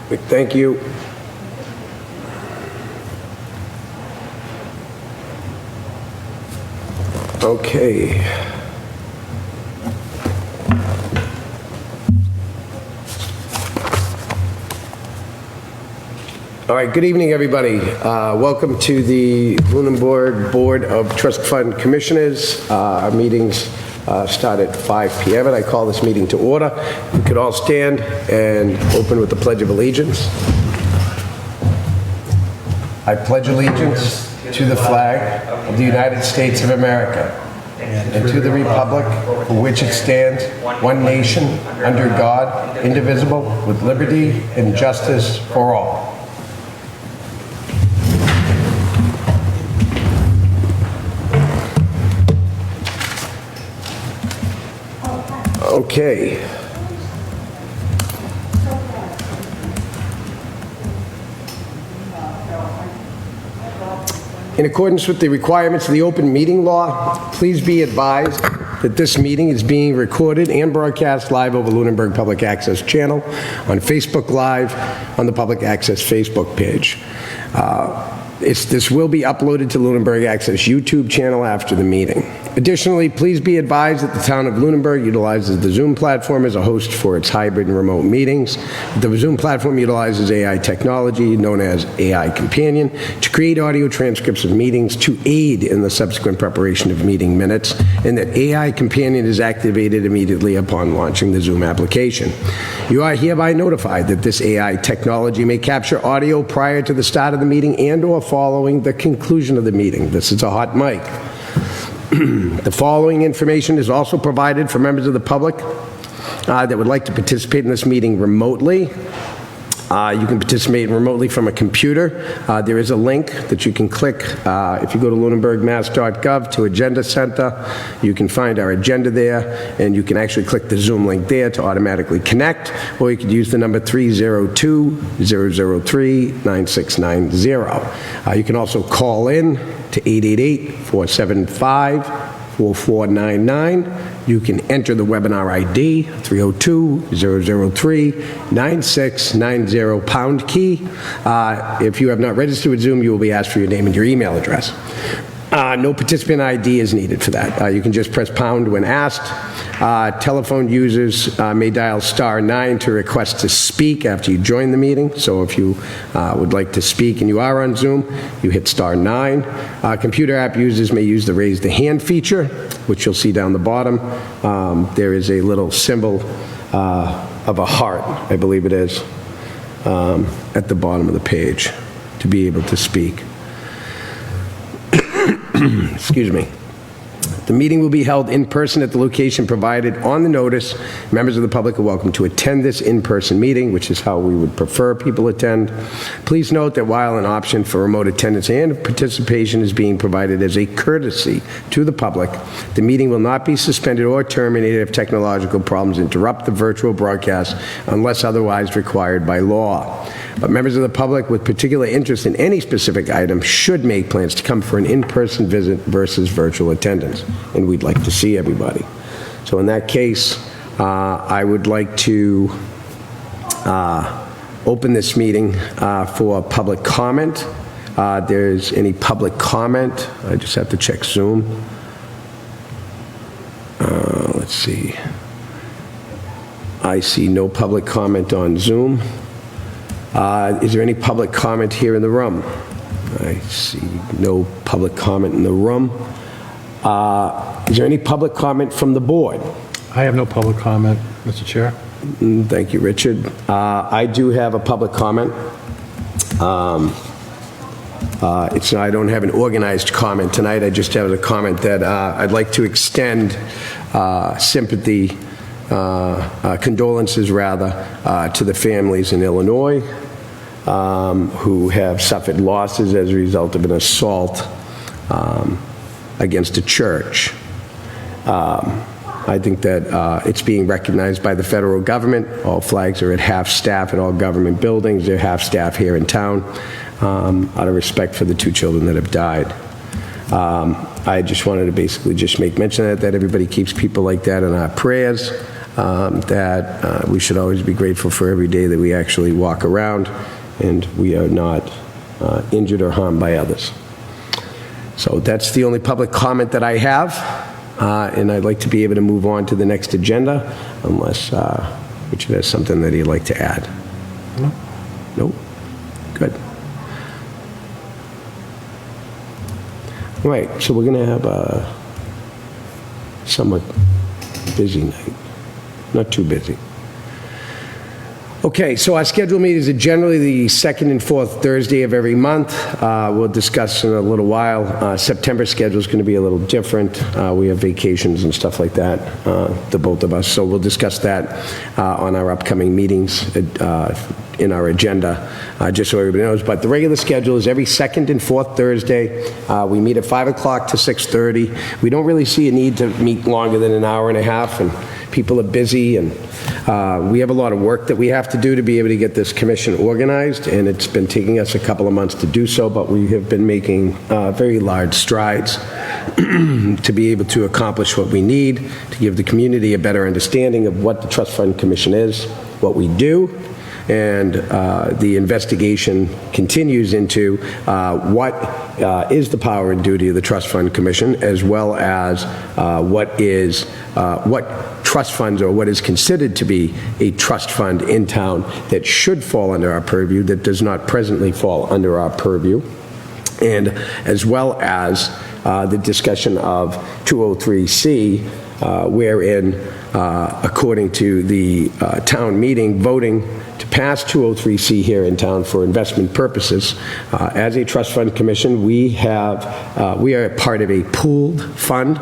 Thank you. Okay. All right, good evening, everybody. Welcome to the Lunenburg Board of Trust Fund Commissioners. Our meetings start at 5 p.m. and I call this meeting to order. We could all stand and open with the Pledge of Allegiance. I pledge allegiance to the flag of the United States of America and to the republic for which it stands, one nation, under God, indivisible, with liberty and justice for all. Okay. In accordance with the requirements of the open meeting law, please be advised that this meeting is being recorded and broadcast live over Lunenburg Public Access channel, on Facebook Live, on the Public Access Facebook page. This will be uploaded to Lunenburg Access YouTube channel after the meeting. Additionally, please be advised that the town of Lunenburg utilizes the Zoom platform as a host for its hybrid and remote meetings. The Zoom platform utilizes AI technology known as AI Companion to create audio transcripts of meetings to aid in the subsequent preparation of meeting minutes, and that AI Companion is activated immediately upon launching the Zoom application. You are hereby notified that this AI technology may capture audio prior to the start of the meeting and/or following the conclusion of the meeting. This is a hot mic. The following information is also provided for members of the public that would like to participate in this meeting remotely. You can participate remotely from a computer. There is a link that you can click. If you go to lunenburgmass.gov to Agenda Center, you can find our agenda there, and you can actually click the Zoom link there to automatically connect, or you could use the number 302-003-9690. You can also call in to 888-475-4499. You can enter the webinar ID, 302-003-9690, pound key. If you have not registered with Zoom, you will be asked for your name and your email address. No participant ID is needed for that. You can just press pound when asked. Telephone users may dial *9 to request to speak after you join the meeting. So if you would like to speak and you are on Zoom, you hit *9. Computer app users may use the raise the hand feature, which you'll see down the bottom. There is a little symbol of a heart, I believe it is, at the bottom of the page to be able to speak. Excuse me. The meeting will be held in person at the location provided on the notice. Members of the public are welcome to attend this in-person meeting, which is how we would prefer people attend. Please note that while an option for remote attendance and participation is being provided as a courtesy to the public, the meeting will not be suspended or terminated if technological problems interrupt the virtual broadcast unless otherwise required by law. But members of the public with particular interest in any specific item should make plans to come for an in-person visit versus virtual attendance, and we'd like to see everybody. So in that case, I would like to open this meeting for public comment. There's any public comment? I just have to check Zoom. Let's see. I see no public comment on Zoom. Is there any public comment here in the room? I see no public comment in the room. Is there any public comment from the board? I have no public comment, Mr. Chair. Thank you, Richard. I do have a public comment. I don't have an organized comment tonight. I just have a comment that I'd like to extend sympathy, condolences rather, to the families in Illinois who have suffered losses as a result of an assault against a church. I think that it's being recognized by the federal government. All flags are at half-staff at all government buildings. They're half-staff here in town out of respect for the 2 children that have died. I just wanted to basically just make mention of that everybody keeps people like that in our prayers. that we should always be grateful for every day that we actually walk around and we are not injured or harmed by others. So that's the only public comment that I have, and I'd like to be able to move on to the next agenda unless Richard has something that he'd like to add. No. Nope. Good. All right, so we're going to have a somewhat busy night. Not too busy. Okay, so our scheduled meetings are generally the second and fourth Thursday of every month. We'll discuss in a little while. September schedule is going to be a little different. We have vacations and stuff like that, the both of us. So we'll discuss that on our upcoming meetings in our agenda, just so everybody knows. But the regular schedule is every second and fourth Thursday. We meet at 5 o'clock to 6:30. We don't really see a need to meet longer than an hour and a half, and people are busy, and we have a lot of work that we have to do to be able to get this commission organized, and it's been taking us a couple of months to do so, but we have been making very large strides to be able to accomplish what we need, to give the community a better understanding of what the Trust Fund Commission is, what we do, and the investigation continues into what is the power and duty of the Trust Fund Commission, as well as what trust funds, or what is considered to be a trust fund in town that should fall under our purview, that does not presently fall under our purview, and as well as the discussion of 203C, wherein, according to the town meeting voting to pass 203C here in town for investment purposes, as a trust fund commission, we are part of a pooled fund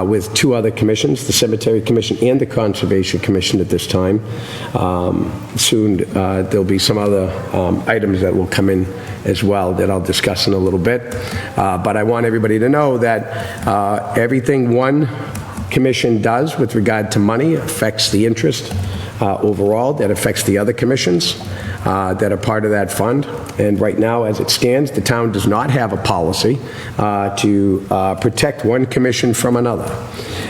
with two other commissions, the Cemetery Commission and the Conservation Commission at this time. Soon there'll be some other items that will come in as well that I'll discuss in a little bit. But I want everybody to know that everything one commission does with regard to money affects the interest overall, that affects the other commissions that are part of that fund. And right now, as it stands, the town does not have a policy to protect one commission from another.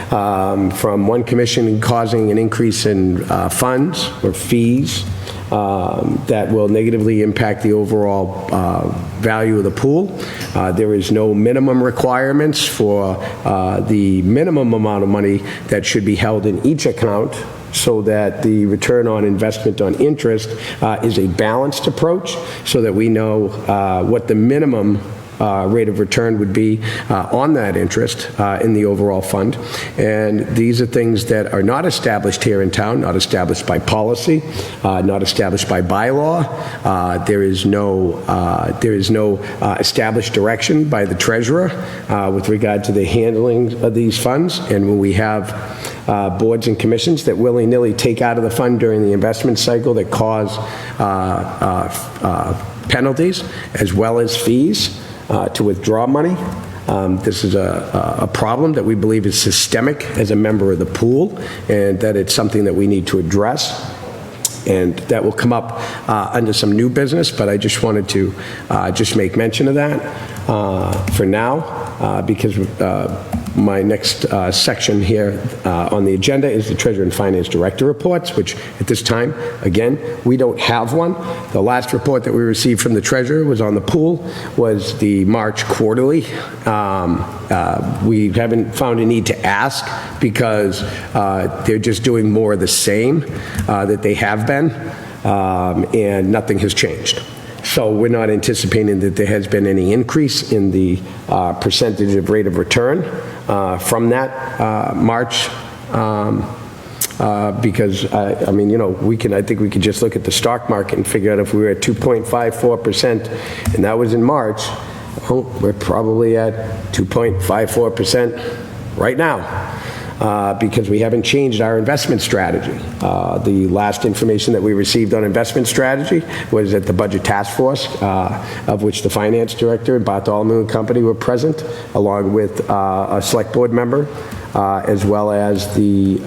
From one commission causing an increase in funds or fees that will negatively impact the overall value of the pool. There is no minimum requirements for the minimum amount of money that should be held in each account, so that the return on investment on interest is a balanced approach, so that we know what the minimum rate of return would be on that interest in the overall fund. And these are things that are not established here in town, not established by policy, not established by bylaw. There is no established direction by the treasurer with regard to the handling of these funds. And when we have boards and commissions that willy-nilly take out of the fund during the investment cycle that cause penalties as well as fees to withdraw money. This is a problem that we believe is systemic as a member of the pool, and that it's something that we need to address. And that will come up under some new business, but I just wanted to just make mention of that for now, because my next section here on the agenda is the Treasurer and Finance Director reports, which at this time, again, we don't have one. The last report that we received from the Treasurer was on the pool, was the March quarterly. We haven't found a need to ask because they're just doing more of the same that they have been, and nothing has changed. So we're not anticipating that there has been any increase in the percentage of rate of return from that March, because I mean, you know, I think we could just look at the stock market and figure out if we were at 2.54%, and that was in March. Oh, we're probably at 2.54% right now. Because we haven't changed our investment strategy. The last information that we received on investment strategy was at the Budget Task Force, of which the Finance Director and Bartholomew and Company were present, along with a Select Board member, as well as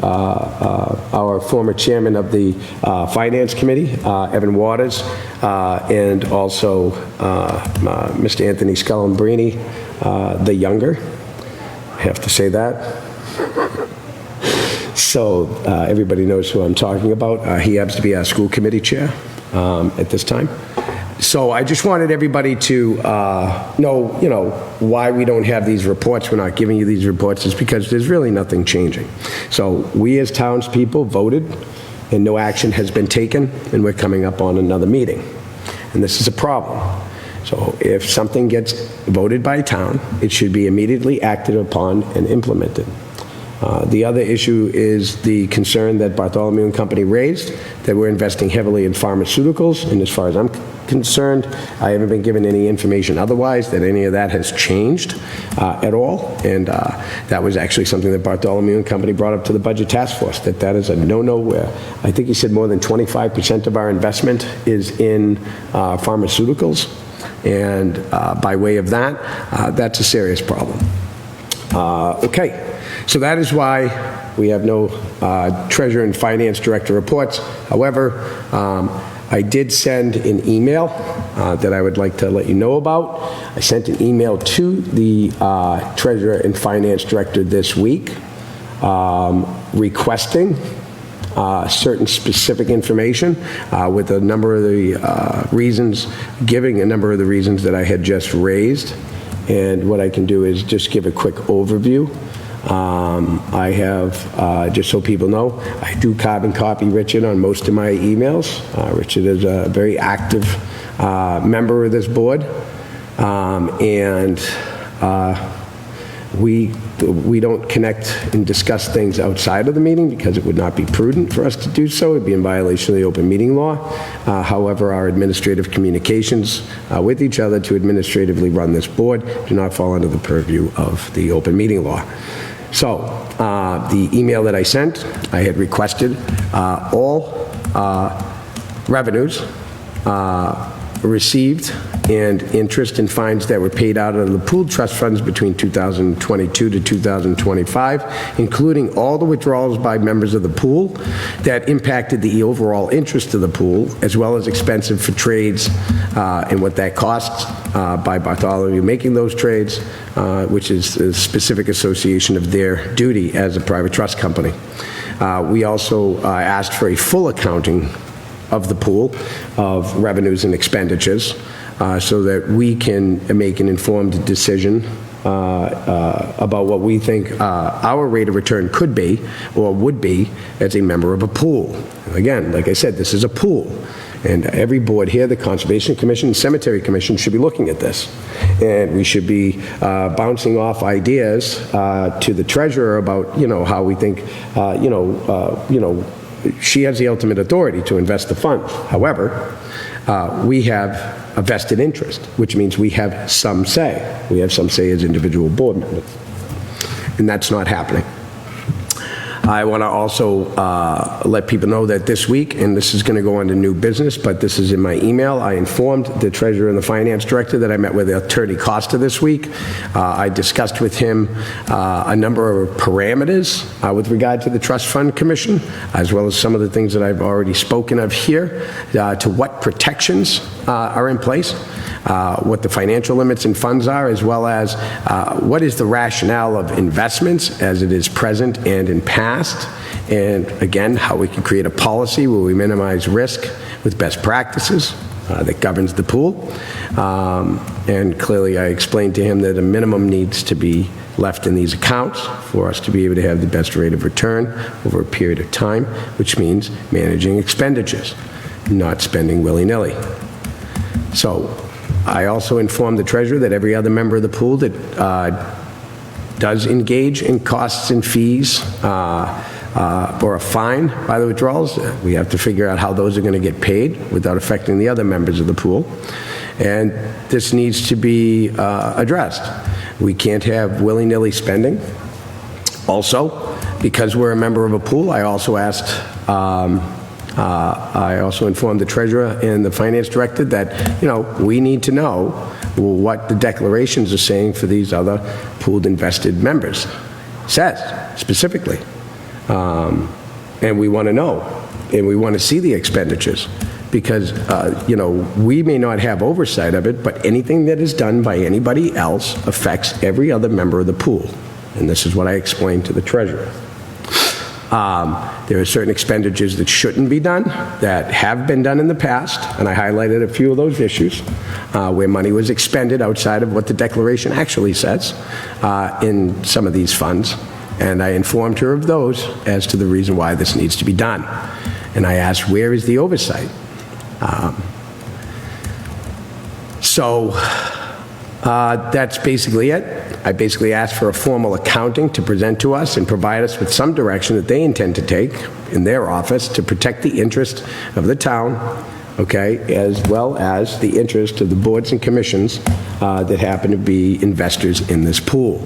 our former Chairman of the Finance Committee, Evan Waters, and also Mr. Anthony Scalambrini, the younger. I have to say that. So everybody knows who I'm talking about. He happens to be our school committee chair at this time. So I just wanted everybody to know, why we don't have these reports. We're not giving you these reports is because there's really nothing changing. So we as townspeople voted, and no action has been taken, and we're coming up on another meeting. And this is a problem. So if something gets voted by town, it should be immediately acted upon and implemented. The other issue is the concern that Bartholomew and Company raised, that we're investing heavily in pharmaceuticals, and as far as I'm concerned, I haven't been given any information otherwise that any of that has changed at all, and that was actually something that Bartholomew and Company brought up to the Budget Task Force, that is a no-no where I think he said more than 25% of our investment is in pharmaceuticals, and by way of that, that's a serious problem. Okay. So that is why we have no Treasurer and Finance Director reports. However, I did send an email that I would like to let you know about. I sent an email to the Treasurer and Finance Director this week requesting certain specific information with a number of the reasons, giving a number of the reasons that I had just raised. And what I can do is just give a quick overview. I have, just so people know, I do carbon copy Richard on most of my emails. Richard is a very active member of this board, and we don't connect and discuss things outside of the meeting because it would not be prudent for us to do so. It would be in violation of the open meeting law. However, our administrative communications with each other to administratively run this board do not fall under the purview of the open meeting law. So the email that I sent, I had requested all revenues received and interest and fines that were paid out of the pooled trust funds between 2022 to 2025, including all the withdrawals by members of the pool that impacted the overall interest of the pool, as well as expensive for trades and what that costs by Bartholomew making those trades, which is a specific association of their duty as a private trust company. We also asked for a full accounting of the pool of revenues and expenditures so that we can make an informed decision about what we think our rate of return could be or would be as a member of a pool. Again, like I said, this is a pool. And every board here, the Conservation Commission, Cemetery Commission, should be looking at this. And we should be bouncing off ideas to the treasurer about, how we think, she has the ultimate authority to invest the funds. However, we have a vested interest, which means we have some say. We have some say as individual board members. And that's not happening. I want to also let people know that this week, and this is going to go on to new business, but this is in my email, I informed the treasurer and the finance director that I met with Attorney Costa this week. I discussed with him a number of parameters with regard to the Trust Fund Commission, as well as some of the things that I've already spoken of here, to what protections are in place, what the financial limits and funds are, as well as what is the rationale of investments as it is present and in past, and again, how we can create a policy where we minimize risk with best practices that governs the pool. And clearly I explained to him that a minimum needs to be left in these accounts for us to be able to have the best rate of return over a period of time, which means managing expenditures, not spending willy-nilly. So I also informed the treasurer that every other member of the pool that does engage in costs and fees or a fine by the withdrawals, we have to figure out how those are going to get paid without affecting the other members of the pool. And this needs to be addressed. We can't have willy-nilly spending. Also, because we're a member of a pool, I also asked I also informed the treasurer and the finance director that, we need to know what the declarations are saying for these other pooled invested members. Says, specifically. And we want to know, and we want to see the expenditures. Because, we may not have oversight of it, but anything that is done by anybody else affects every other member of the pool. And this is what I explained to the treasurer. There are certain expenditures that shouldn't be done, that have been done in the past, and I highlighted a few of those issues where money was expended outside of what the declaration actually says in some of these funds. And I informed her of those as to the reason why this needs to be done. And I asked, where is the oversight? That's basically it. I basically asked for a formal accounting to present to us and provide us with some direction that they intend to take in their office to protect the interest of the town, okay, as well as the interest of the boards and commissions that happen to be investors in this pool.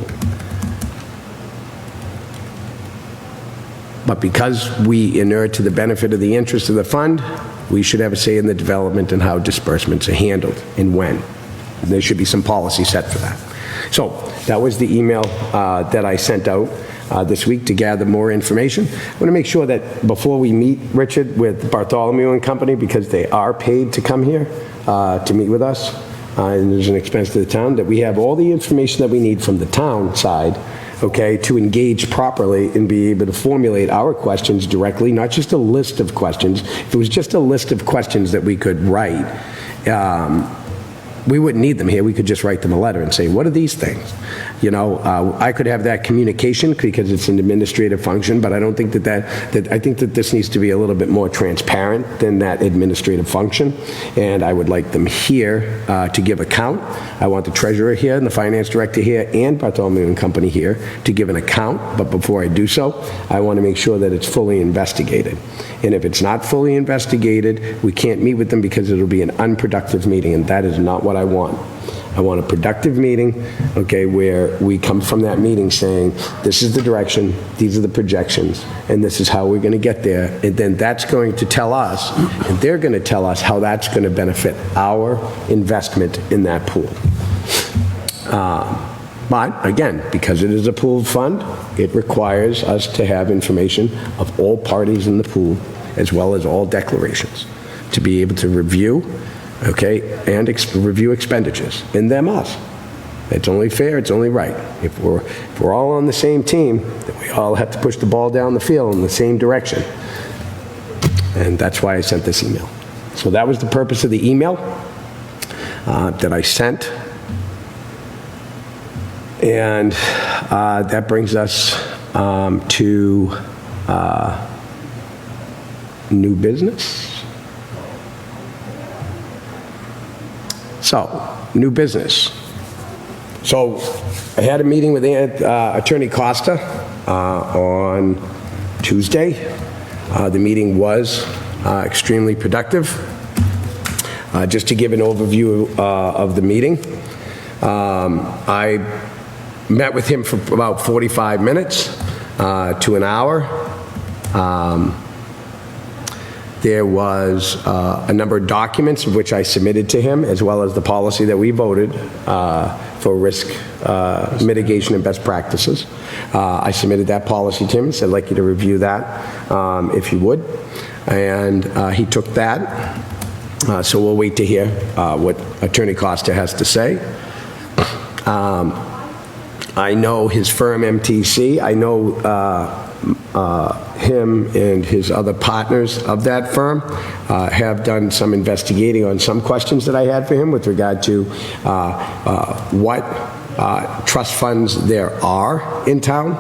But because we inure to the benefit of the interest of the fund, we should have a say in the development and how disbursements are handled and when. And there should be some policy set for that. So that was the email that I sent out this week to gather more information. I want to make sure that before we meet, Richard, with Bartholomew and Company, because they are paid to come here to meet with us, and there's an expense to the town, that we have all the information that we need from the town side, okay, to engage properly and be able to formulate our questions directly, not just a list of questions. If it was just a list of questions that we could write, we wouldn't need them here. We could just write them a letter and say, what are these things? You know, I could have that communication because it's an administrative function, but I don't think I think that this needs to be a little bit more transparent than that administrative function. And I would like them here to give account. I want the treasurer here and the finance director here and Bartholomew and Company here to give an account. But before I do so, I want to make sure that it's fully investigated. And if it's not fully investigated, we can't meet with them because it'll be an unproductive meeting, and that is not what I want. I want a productive meeting, okay, where we come from that meeting saying, this is the direction, these are the projections, and this is how we're going to get there. And then that's going to tell us, and they're going to tell us how that's going to benefit our investment in that pool. But again, because it is a pooled fund, it requires us to have information of all parties in the pool, as well as all declarations, to be able to review, okay, and review expenditures, and them us. It's only fair, it's only right. If we're all on the same team, then we all have to push the ball down the field in the same direction. And that's why I sent this email. So that was the purpose of the email that I sent. And that brings us to new business. So, new business. So, I had a meeting with Attorney Costa on Tuesday. The meeting was extremely productive. Just to give an overview of the meeting, I met with him for about 45 minutes to an hour. There was a number of documents of which I submitted to him, as well as the policy that we voted for risk mitigation and best practices. I submitted that policy to him, said I'd like you to review that if you would. And he took that. So we'll wait to hear what Attorney Costa has to say. I know his firm, MTC. I know him and his other partners of that firm have done some investigating on some questions that I had for him with regard to what trust funds there are in town.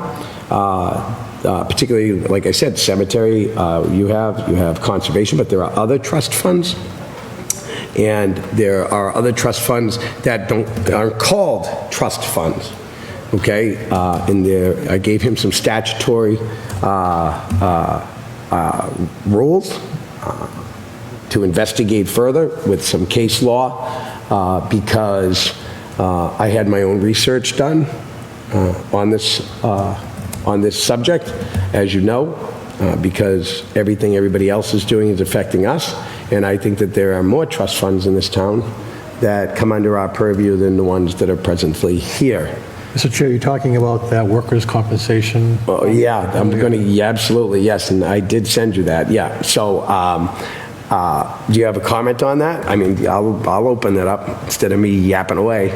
Particularly, like I said, cemetery, you have conservation, but there are other trust funds. And there are other trust funds that aren't called trust funds. Okay, and there, I gave him some statutory rules to investigate further with some case law because I had my own research done on this subject, as you know, because everything everybody else is doing is affecting us, and I think that there are more trust funds in this town that come under our purview than the ones that are presently here. Mr. Chair, you're talking about that workers' compensation? Oh, yeah, I'm going to, yeah, absolutely, yes, and I did send you that, yeah. So Do you have a comment on that? I mean, I'll open it up instead of me yapping away,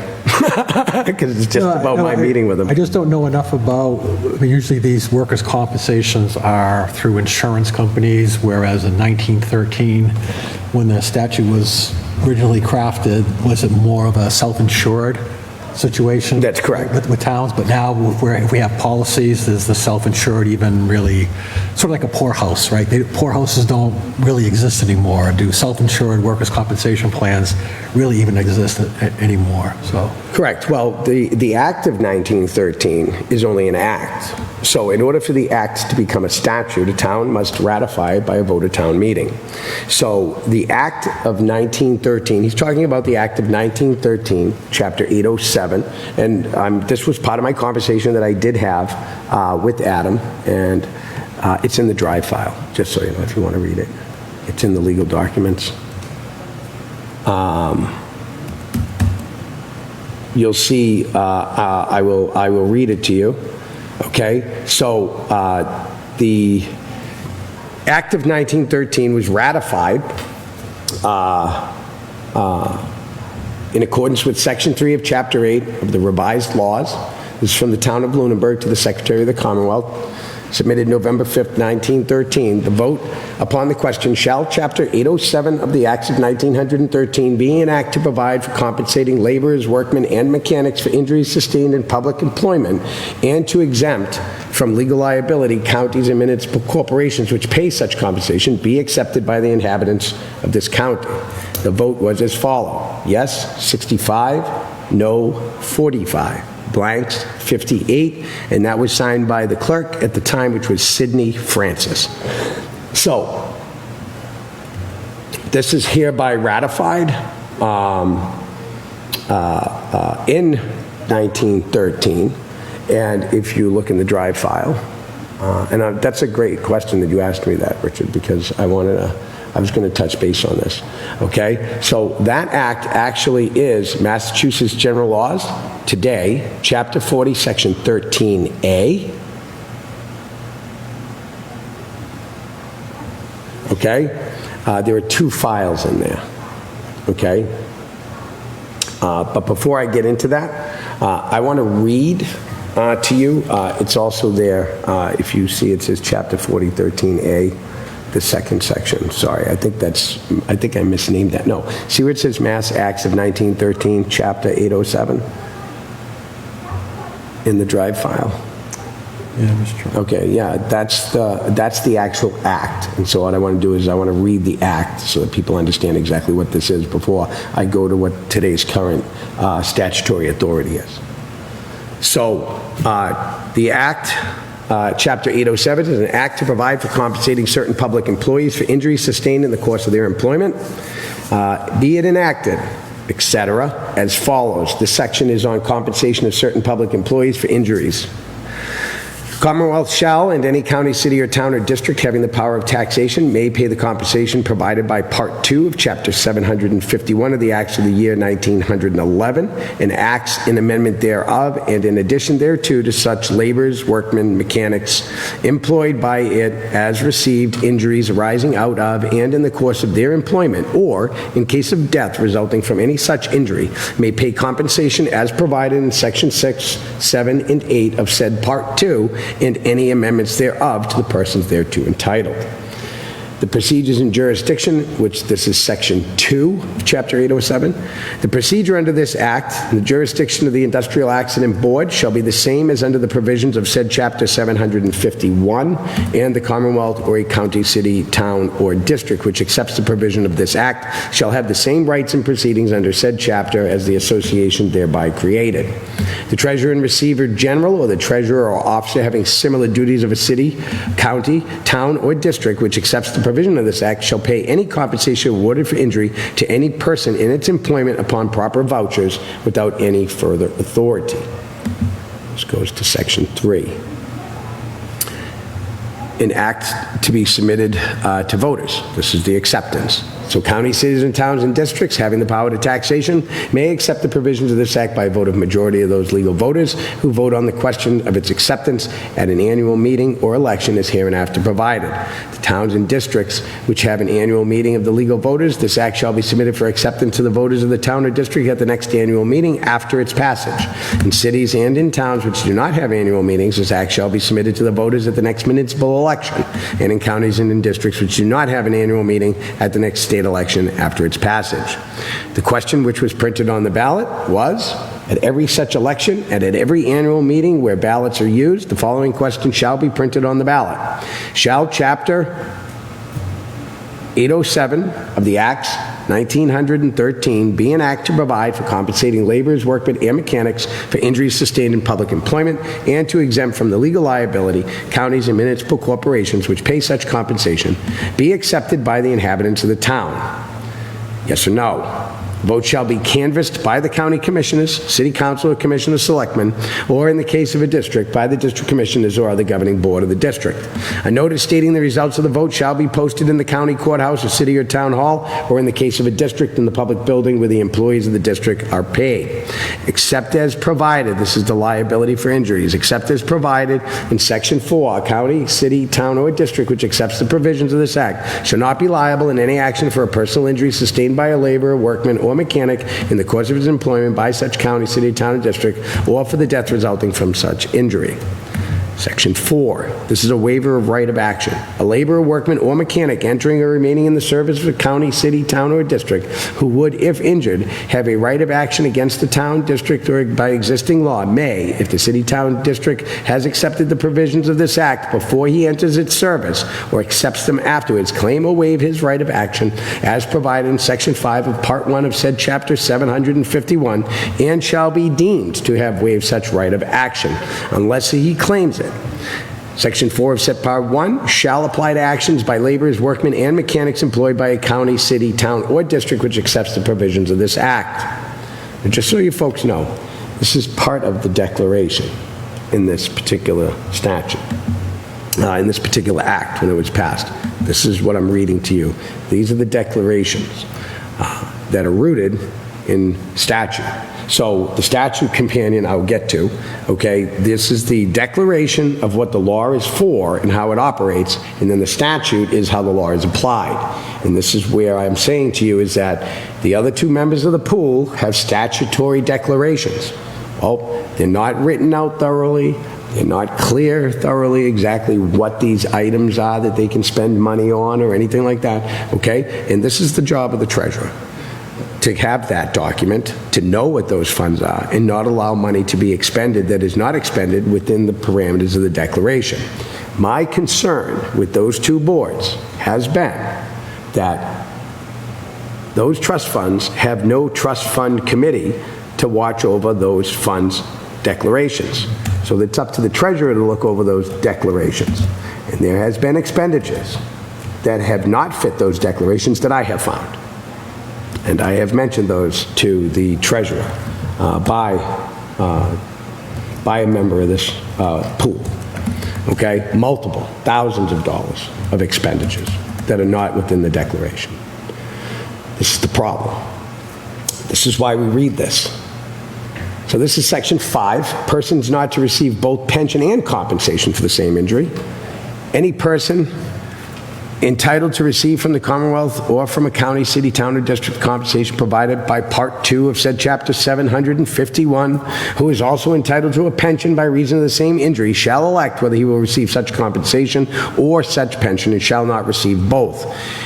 because it's just about my meeting with them. I just don't know enough about, I mean, usually these workers' compensations are through insurance companies, whereas in 1913, when the statute was originally crafted, was it more of a self-insured situation? That's correct. With towns, but now where if we have policies, is the self-insured even really, sort of like a poorhouse, right? Poorhouses don't really exist anymore. Do self-insured workers' compensation plans really even exist anymore? So. Correct. Well, the Act of 1913 is only an act. So in order for the act to become a statute, a town must ratify it by a vote of town meeting. So the Act of 1913, he's talking about the Act of 1913, Chapter 807, and this was part of my conversation that I did have with Adam, and it's in the drive file, just so you know if you want to read it. It's in the legal documents. You'll see, I will read it to you. Okay, so the Act of 1913 was ratified in accordance with Section 3 of Chapter 8 of the revised laws. This is from the town of Lunenburg to the Secretary of the Commonwealth, submitted November 5th, 1913. The vote upon the question, shall Chapter 807 of the Acts of 1913 be an act to provide for compensating laborers, workmen, and mechanics for injuries sustained in public employment, and to exempt from legal liability counties and municipal corporations which pay such compensation, be accepted by the inhabitants of this county? The vote was as follows: yes, 65, no, 45. Blanks, 58, and that was signed by the clerk at the time, which was Sidney Francis. So, this is hereby ratified in 1913, and if you look in the drive file, and that's a great question that you asked me that, Richard, because I was going to touch base on this, okay? So that act actually is Massachusetts General Laws today, Chapter 40, Section 13A. Okay? There are two files in there, okay? But before I get into that, I want to read to you. It's also there. If you see, it says Chapter 40, 13A. The second section, sorry, I think I misnamed that. No, see where it says Mass Acts of 1913, Chapter 807? In the drive file. Yeah, Mr. Chairman. Okay, yeah, that's the actual act. And so what I want to do is I want to read the act so that people understand exactly what this is before I go to what today's current statutory authority is. So the act, Chapter 807 is an act to provide for compensating certain public employees for injuries sustained in the course of their employment. Be it enacted, etc., as follows. This section is on compensation of certain public employees for injuries. Commonwealth shall, and any county, city, or town or district having the power of taxation may pay the compensation provided by Part 2 of Chapter 751 of the Acts of the year 1911, and acts in amendment thereof, and in addition thereto, to such laborers, workmen, mechanics employed by it as received injuries arising out of and in the course of their employment, or in case of death resulting from any such injury, may pay compensation as provided in Section 6, 7, and 8 of said Part 2, and any amendments thereof to the persons thereto entitled. The procedures and jurisdiction, which this is Section 2 of Chapter 807. The procedure under this act and the jurisdiction of the Industrial Accident Board shall be the same as under the provisions of said Chapter 751, and the Commonwealth or a county, city, town, or district which accepts the provision of this act shall have the same rights and proceedings under said chapter as the association thereby created. The treasurer and receiver general, or the treasurer or officer having similar duties of a city, county, town, or district which accepts the provision of this act shall pay any compensation awarded for injury to any person in its employment upon proper vouchers without any further authority. This goes to Section 3. An act to be submitted to voters. This is the acceptance. So counties, cities, and towns and districts having the power to taxation may accept the provisions of this act by a vote of majority of those legal voters who vote on the question of its acceptance at an annual meeting or election as hereinafter provided. The towns and districts which have an annual meeting of the legal voters, this act shall be submitted for acceptance to the voters of the town or district at the next annual meeting after its passage. In cities and in towns which do not have annual meetings, this act shall be submitted to the voters at the next municipal election, and in counties and in districts which do not have an annual meeting at the next state election after its passage. The question which was printed on the ballot was, at every such election and at every annual meeting where ballots are used, the following question shall be printed on the ballot. Shall Chapter 807 of the Acts 1913 be an act to provide for compensating laborers, workmen, and mechanics for injuries sustained in public employment, and to exempt from the legal liability counties and municipal corporations which pay such compensation, be accepted by the inhabitants of the town? Yes or no? Vote shall be canvassed by the county commissioners, city council, or commissioner selectmen, or in the case of a district, by the district commissioners or the governing board of the district. A notice stating the results of the vote shall be posted in the county courthouse or city or town hall, or in the case of a district, in the public building where the employees of the district are paid. Except as provided, this is the liability for injuries, except as provided in Section 4, a county, city, town, or district which accepts the provisions of this act shall not be liable in any action for a personal injury sustained by a laborer, workman, or mechanic in the course of his employment by such county, city, town, and district, or for the death resulting from such injury. Section 4, this is a waiver of right of action. A laborer, workman, or mechanic entering or remaining in the service of a county, city, town, or district who would, if injured, have a right of action against the town, district, or by existing law may, if the city, town, district has accepted the provisions of this act before he enters its service or accepts them afterwards, claim or waive his right of action as provided in Section 5 of Part 1 of said Chapter 751, and shall be deemed to have waived such right of action unless he claims it. Section 4 of said Part 1 shall apply to actions by laborers, workmen, and mechanics employed by a county, city, town, or district which accepts the provisions of this act. And just so you folks know, this is part of the declaration in this particular statute, in this particular act when it was passed. This is what I'm reading to you. These are the declarations that are rooted in statute. So the statute companion I'll get to, okay, this is the declaration of what the law is for and how it operates, and then the statute is how the law is applied. And this is where I'm saying to you is that the other two members of the pool have statutory declarations. Well, they're not written out thoroughly. They're not clear thoroughly exactly what these items are that they can spend money on or anything like that, okay? And this is the job of the treasurer, to have that document, to know what those funds are, and not allow money to be expended that is not expended within the parameters of the declaration. My concern with those two boards has been that those trust funds have no trust fund committee to watch over those funds' declarations. So it's up to the treasurer to look over those declarations. And there has been expenditures that have not fit those declarations that I have found. And I have mentioned those to the treasurer by a member of this pool, okay? Multiple, thousands of dollars of expenditures that are not within the declaration. This is the problem. This is why we read this. So this is Section 5, persons not to receive both pension and compensation for the same injury. Any person entitled to receive from the Commonwealth or from a county, city, town, or district compensation provided by Part 2 of said Chapter 751, who is also entitled to a pension by reason of the same injury, shall elect whether he will receive such compensation or such pension, and shall not receive both.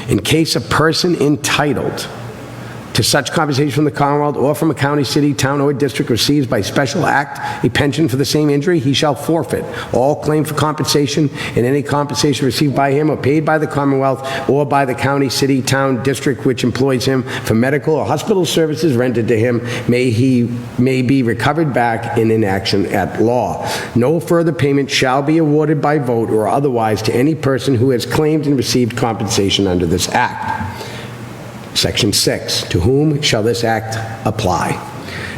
In case a person entitled to such compensation from the Commonwealth or from a county, city, town, or district receives by special act a pension for the same injury, he shall forfeit all claim for compensation, and any compensation received by him or paid by the Commonwealth or by the county, city, town, district which employs him for medical or hospital services rendered to him may be recovered back in an action at law. No further payment shall be awarded by vote or otherwise to any person who has claimed and received compensation under this act. Section 6, to whom shall this act apply?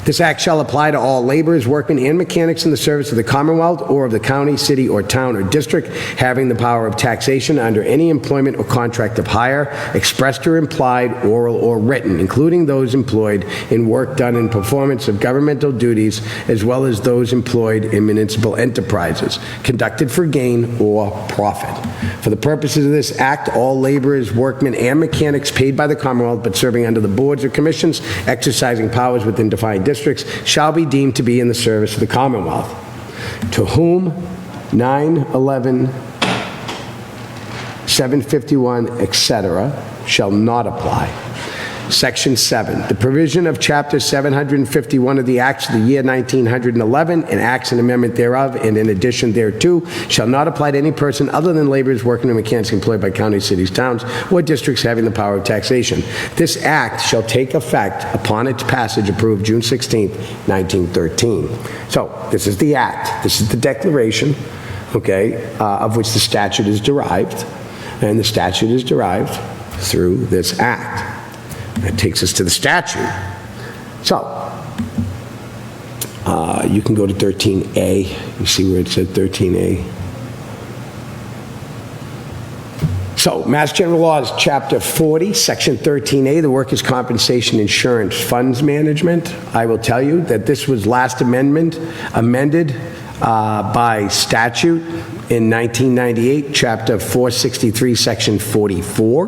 This act shall apply to all laborers, workmen, and mechanics in the service of the Commonwealth or of the county, city, or town or district having the power of taxation under any employment or contract of hire, expressed or implied, oral or written, including those employed in work done in performance of governmental duties, as well as those employed in municipal enterprises, conducted for gain or profit. For the purposes of this act, all laborers, workmen, and mechanics paid by the Commonwealth but serving under the boards or commissions exercising powers within defined districts shall be deemed to be in the service of the Commonwealth. To whom 9/11, 751, etc. shall not apply. Section 7, the provision of Chapter 751 of the Acts of the year 1911 and acts and amendment thereof, and in addition thereto, shall not apply to any person other than laborers, working, or mechanics employed by counties, cities, towns, or districts having the power of taxation. This act shall take effect upon its passage approved June 16, 1913. So, this is the act. This is the declaration, okay, of which the statute is derived, and the statute is derived through this act. That takes us to the statute. So, you can go to 13A. You see where it said 13A. So, Mass General Laws, Chapter 40, Section 13A, the Workers' Compensation Insurance Funds Management. I will tell you that this was last amended by statute in 1998, Chapter 463, Section 44.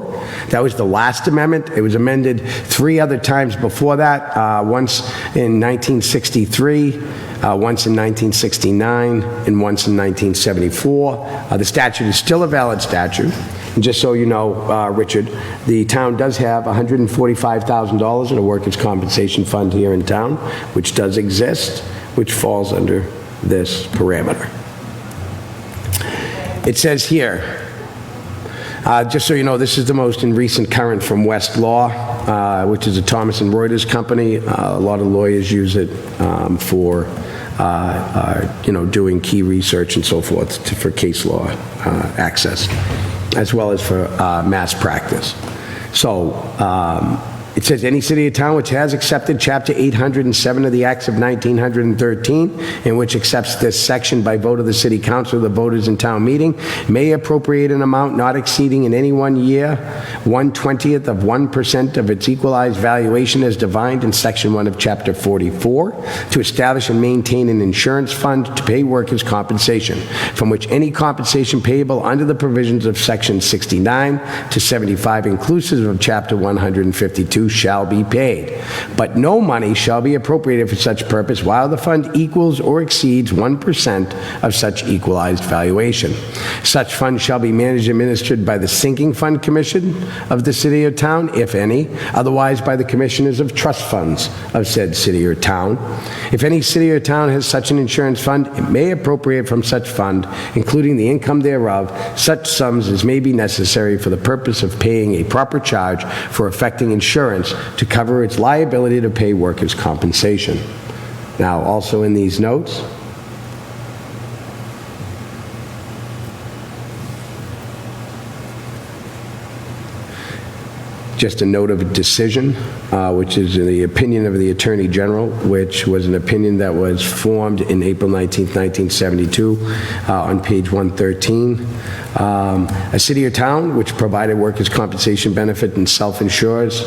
That was the last amendment. It was amended 3 other times before that, once in 1963, once in 1969, and once in 1974. The statute is still a valid statute. And just so you know, Richard, the town does have $145,000 in a workers' compensation fund here in town, which does exist, which falls under this parameter. It says here, just so you know, this is the most recent current from Westlaw, which is a Thomas & Reuters company. A lot of lawyers use it for, doing key research and so forth for case law access, as well as for mass practice. So, it says, any city or town which has accepted Chapter 807 of the Acts of 1913, and which accepts this section by vote of the city council or the voters in town meeting, may appropriate an amount not exceeding in any one year 1/20th of 1% of its equalized valuation as defined in Section 1 of Chapter 44, to establish and maintain an insurance fund to pay workers' compensation, from which any compensation payable under the provisions of Section 69 to 75, inclusive of Chapter 152, shall be paid. But no money shall be appropriated for such purpose while the fund equals or exceeds 1% of such equalized valuation. Such fund shall be managed and administered by the Sinking Fund Commission of the city or town, if any, otherwise by the commissioners of trust funds of said city or town. If any city or town has such an insurance fund, it may appropriate from such fund, including the income thereof, such sums as may be necessary for the purpose of paying a proper charge for effecting insurance to cover its liability to pay workers' compensation. Now, also in these notes, just a note of a decision, which is the opinion of the Attorney General, which was an opinion that was formed in April 19, 1972, on page 113. A city or town which provided workers' compensation benefit and self-insures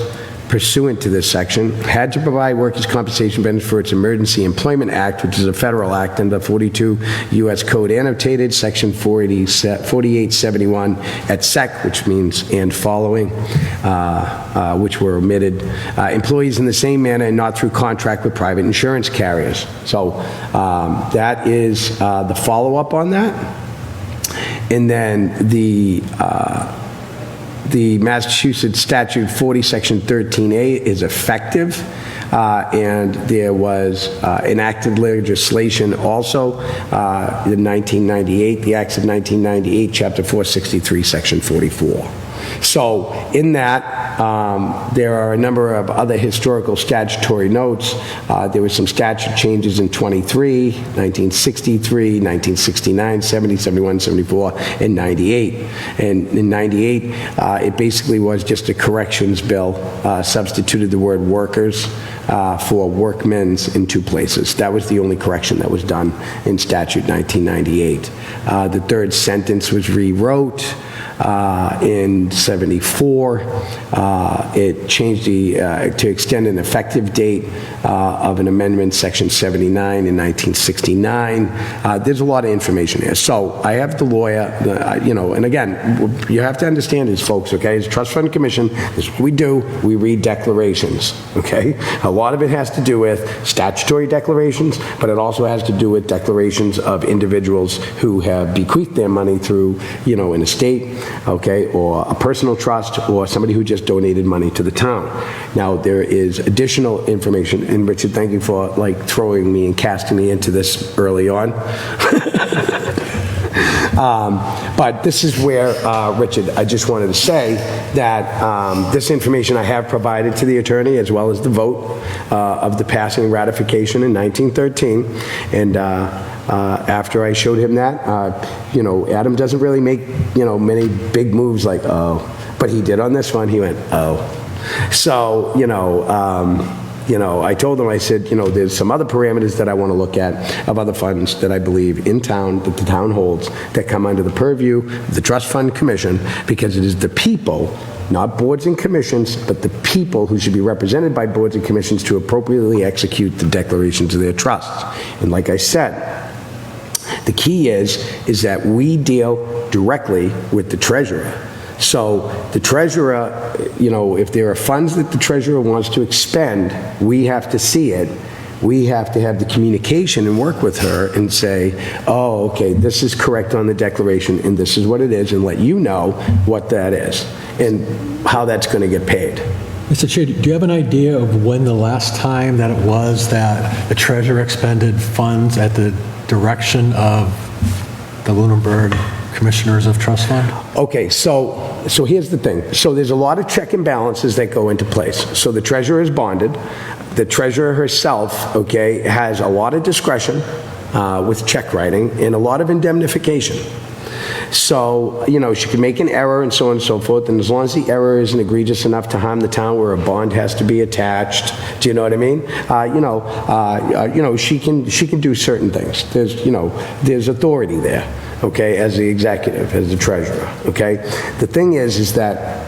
pursuant to this section had to provide workers' compensation benefits for its Emergency Employment Act, which is a federal act under 42 U.S. Code annotated, section 4871 et sec, which means and following, which were omitted. Employees in the same manner and not through contract with private insurance carriers. So that is the follow-up on that. And then the Massachusetts Statute 40, Section 13A is effective, and there was enacted legislation also in 1998, the Acts of 1998, Chapter 463, Section 44. So in that, There are a number of other historical statutory notes. There were some statute changes in 23, 1963, 1969, 70, 71, 74, and 98. And in 98, it basically was just a corrections bill, substituted the word workers for workmen's in two places. That was the only correction that was done in statute 1998. The third sentence was rewrote in 74. It changed to extend an effective date of an amendment, section 79 in 1969. There's a lot of information here. So I have the lawyer, and again, you have to understand this, folks, okay? As Trust Fund Commission, this is what we do. We read declarations, okay? A lot of it has to do with statutory declarations, but it also has to do with declarations of individuals who have bequeathed their money through, an estate, okay, or a personal trust, or somebody who just donated money to the town. Now, there is additional information, and Richard, thank you for throwing me and casting me into this early on. But this is where, Richard, I just wanted to say that this information I have provided to the attorney, as well as the vote of the passing and ratification in 1913, and after I showed him that, Adam doesn't really make, many big moves like, oh, but he did on this one. He went, oh. So, I told him, I said, there's some other parameters that I want to look at of other funds that I believe in town, that the town holds, that come under the purview of the Trust Fund Commission, because it is the people, not boards and commissions, but the people who should be represented by boards and commissions to appropriately execute the declarations of their trusts. And like I said, the key is that we deal directly with the treasurer. So the treasurer, if there are funds that the treasurer wants to expend, we have to see it. We have to have the communication and work with her and say, oh, okay, this is correct on the declaration, and this is what it is, and let you know what that is and how that's going to get paid. Mr. Chair, do you have an idea of when the last time that it was that the treasurer expended funds at the direction of the Lunenburg Commissioners of Trust Fund? Okay, so here's the thing. So there's a lot of check and balances that go into place. So the treasurer is bonded. The treasurer herself, okay, has a lot of discretion with check writing and a lot of indemnification. So, she can make an error and so on and so forth, and as long as the error isn't egregious enough to harm the town where a bond has to be attached, do you know what I mean? She can do certain things. There's authority there, okay, as the executive, as the treasurer, okay? The thing is that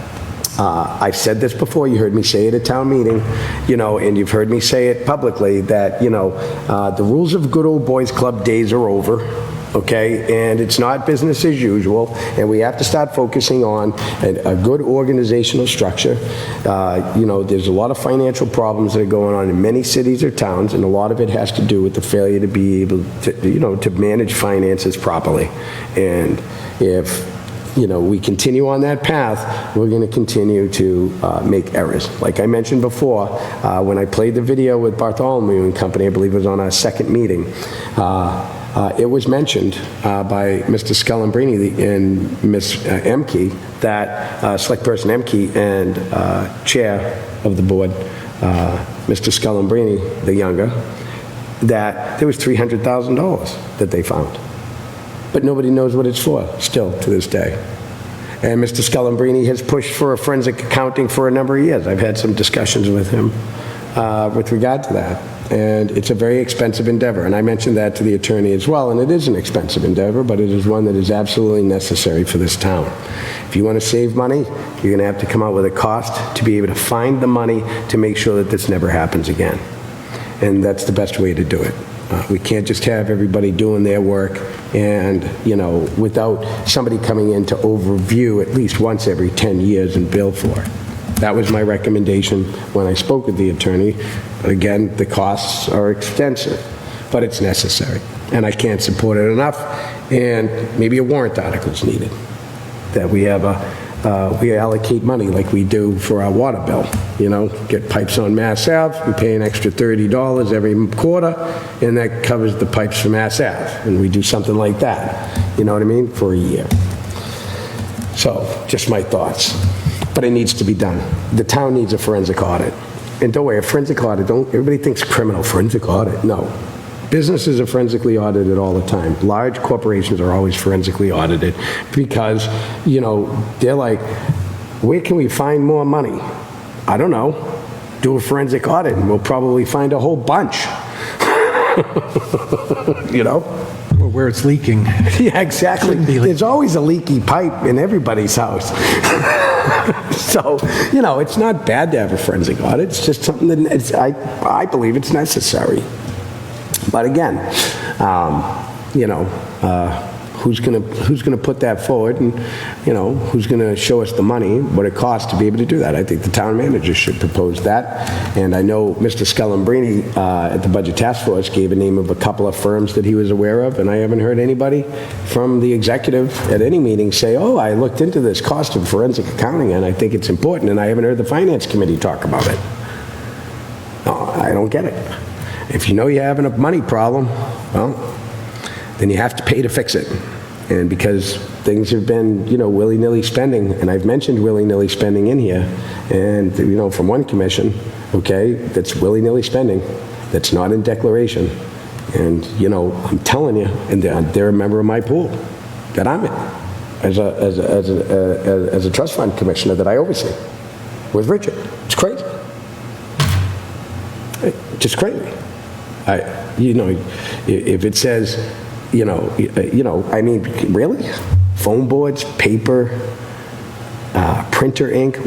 I've said this before, you heard me say it at town meeting, and you've heard me say it publicly, that, the rules of good old boys club days are over. Okay, and it's not business as usual, and we have to start focusing on a good organizational structure. There's a lot of financial problems that are going on in many cities or towns, and a lot of it has to do with the failure to be able to, to manage finances properly. And if we continue on that path, we're going to continue to make errors. Like I mentioned before, when I played the video with Bartholomew and Company, I believe it was on our second meeting, it was mentioned by Mr. Scalambrini and Ms. Emke, that Select Person Emke and Chair of the Board, Mr. Scalambrini, the younger, that there was $300,000 that they found. But nobody knows what it's for, still, to this day. And Mr. Scalambrini has pushed for a forensic accounting for a number of years. I've had some discussions with him with regard to that. And it's a very expensive endeavor. And I mentioned that to the attorney as well, and it is an expensive endeavor, but it is one that is absolutely necessary for this town. If you want to save money, you're going to have to come out with a cost to be able to find the money to make sure that this never happens again. And that's the best way to do it. We can't just have everybody doing their work and, without somebody coming in to overview at least once every 10 years and bill for it. That was my recommendation when I spoke with the attorney. Again, the costs are extensive, but it's necessary. And I can't support it enough, and maybe a warrant article is needed. That we have we allocate money like we do for our water bill. Get pipes on Mass Ave, we pay an extra $30 every quarter, and that covers the pipes for Mass Ave. And we do something like that, you know what I mean, for a year. So, just my thoughts. but it needs to be done. The town needs a forensic audit. And don't worry, a forensic audit, everybody thinks criminal forensic audit. No. Businesses are forensically audited all the time. Large corporations are always forensically audited because, they're like, where can we find more money? I don't know. Do a forensic audit and we'll probably find a whole bunch. Where it's leaking. Yeah, exactly. There's always a leaky pipe in everybody's house. So, it's not bad to have a forensic audit. It's just something that I believe it's necessary. But again, who's going to put that forward, and who's going to show us the money, what it costs to be able to do that? I think the town manager should propose that. And I know Mr. Scalambrini at the Budget Task Force gave a name of a couple of firms that he was aware of, and I haven't heard anybody from the executive at any meeting say, oh, I looked into this cost of forensic accounting and I think it's important, and I haven't heard the Finance Committee talk about it. No, I don't get it. If you know you're having a money problem, well, then you have to pay to fix it. And because things have been, willy-nilly spending, and I've mentioned willy-nilly spending in here, and, from one commission, okay, that's willy-nilly spending, that's not in declaration. And, I'm telling you, and they're a member of my pool that I'm in, as a trust fund commissioner that I oversee with Richard. It's crazy. Just crazy. If it says, I mean, really? Foam boards, paper, printer ink,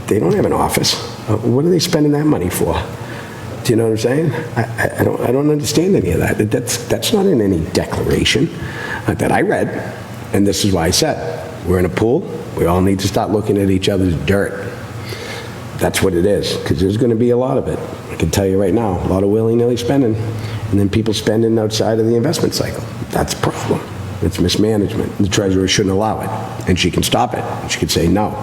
they don't have an office. What are they spending that money for? Do you know what I'm saying? I don't understand any of that. That's not in any declaration that I read. And this is why I said, we're in a pool. We all need to start looking at each other's dirt. That's what it is, because there's going to be a lot of it. I can tell you right now, a lot of willy-nilly spending, and then people spending outside of the investment cycle. That's a problem. It's mismanagement. The treasurer shouldn't allow it, and she can stop it. She can say no.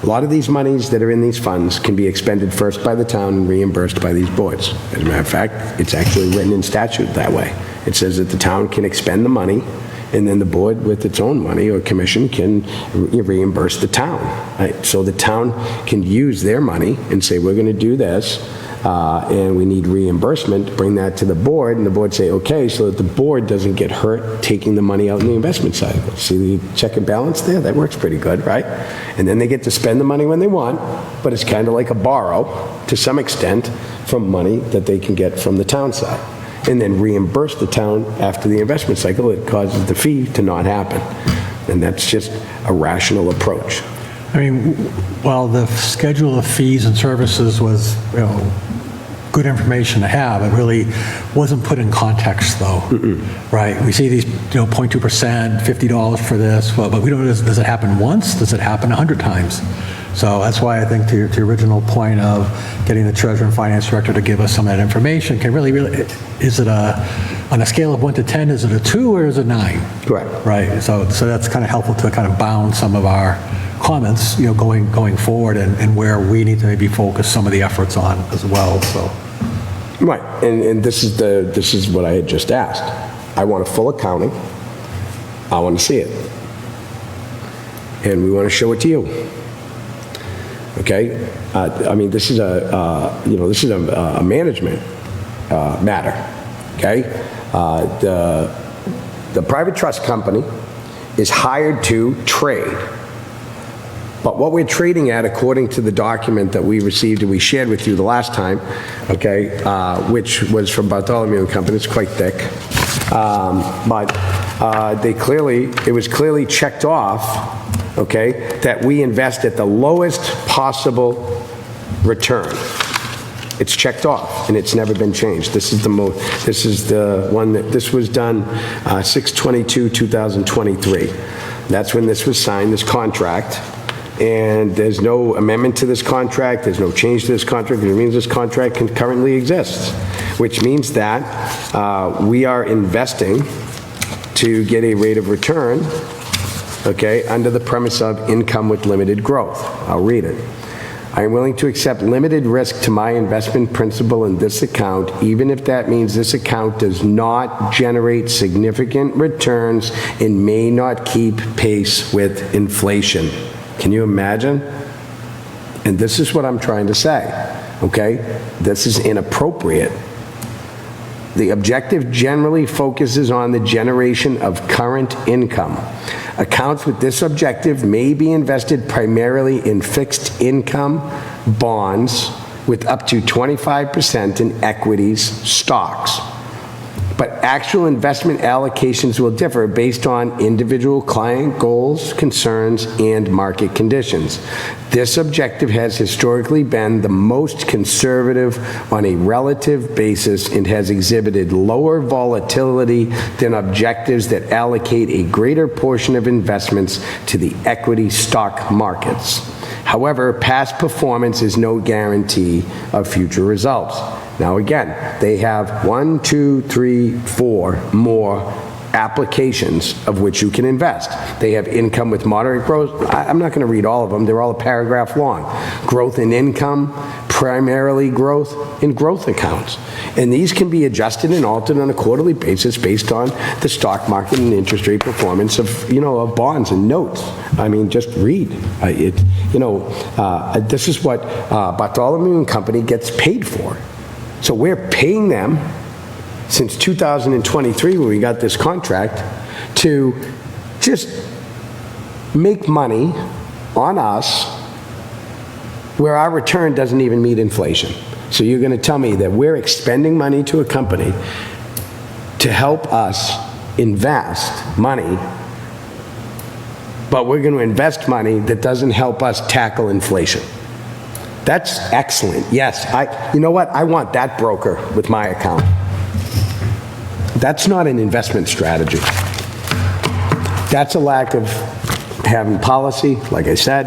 A lot of these monies that are in these funds can be expended first by the town and reimbursed by these boards. As a matter of fact, it's actually written in statute that way. It says that the town can expend the money, and then the board with its own money or commission can reimburse the town. Right? So the town can use their money and say, we're going to do this, and we need reimbursement, bring that to the board, and the board say, okay, so that the board doesn't get hurt taking the money out in the investment cycle. See the check and balance there? That works pretty good, right? And then they get to spend the money when they want, but it's kind of like a borrow, to some extent, from money that they can get from the town side, and then reimburse the town after the investment cycle. It causes the fee to not happen. And that's just a rational approach. I mean, while the schedule of fees and services was, good information to have, it really wasn't put in context, though. Right? We see these, 0.2%, $50 for this, but we don't know, does it happen once? Does it happen 100 times? So that's why I think to your original point of getting the treasurer and finance director to give us some of that information can really, is it on a scale of 1 to 10, is it a 2 or is it 9? Correct. Right. So that's kind of helpful to kind of bound some of our comments, going forward, and where we need to maybe focus some of the efforts on as well. So. Right, and this is what I had just asked. I want a full accounting. I want to see it, and we want to show it to you. Okay, I mean, this is a management matter. Okay, the private trust company is hired to trade. But what we're trading at, according to the document that we received and we shared with you the last time, okay, which was from Bartholomew and Company, it's quite thick, but it was clearly checked off, okay, that we invest at the lowest possible return. It's checked off, and it's never been changed. This is the one that this was done 6/22/2023. That's when this was signed, this contract. And there's no amendment to this contract, there's no change to this contract, it means this contract currently exists, which means that we are investing to get a rate of return, okay, under the premise of income with limited growth. I'll read it. I am willing to accept limited risk to my investment principal in this account, even if that means this account does not generate significant returns and may not keep pace with inflation. Can you imagine? And this is what I'm trying to say, okay? This is inappropriate. The objective generally focuses on the generation of current income. Accounts with this objective may be invested primarily in fixed income bonds with up to 25% in equities, stocks. But actual investment allocations will differ based on individual client goals, concerns, and market conditions. This objective has historically been the most conservative on a relative basis and has exhibited lower volatility than objectives that allocate a greater portion of investments to the equity stock markets. However, past performance is no guarantee of future results. Now again, they have 1, 2, 3, 4 more applications of which you can invest. They have income with moderate growth. I'm not going to read all of them. They're all a paragraph long. Growth in income, primarily growth in growth accounts. And these can be adjusted and altered on a quarterly basis based on the stock market and interest rate performance of, of bonds and notes. I mean, just read. This is what Bartholomew and Company gets paid for. So we're paying them since 2023 when we got this contract to just make money on us where our return doesn't even meet inflation. So you're going to tell me that we're expending money to a company to help us invest money, but we're going to invest money that doesn't help us tackle inflation. That's excellent. Yes, you know what? I want that broker with my account. That's not an investment strategy. That's a lack of having policy, like I said.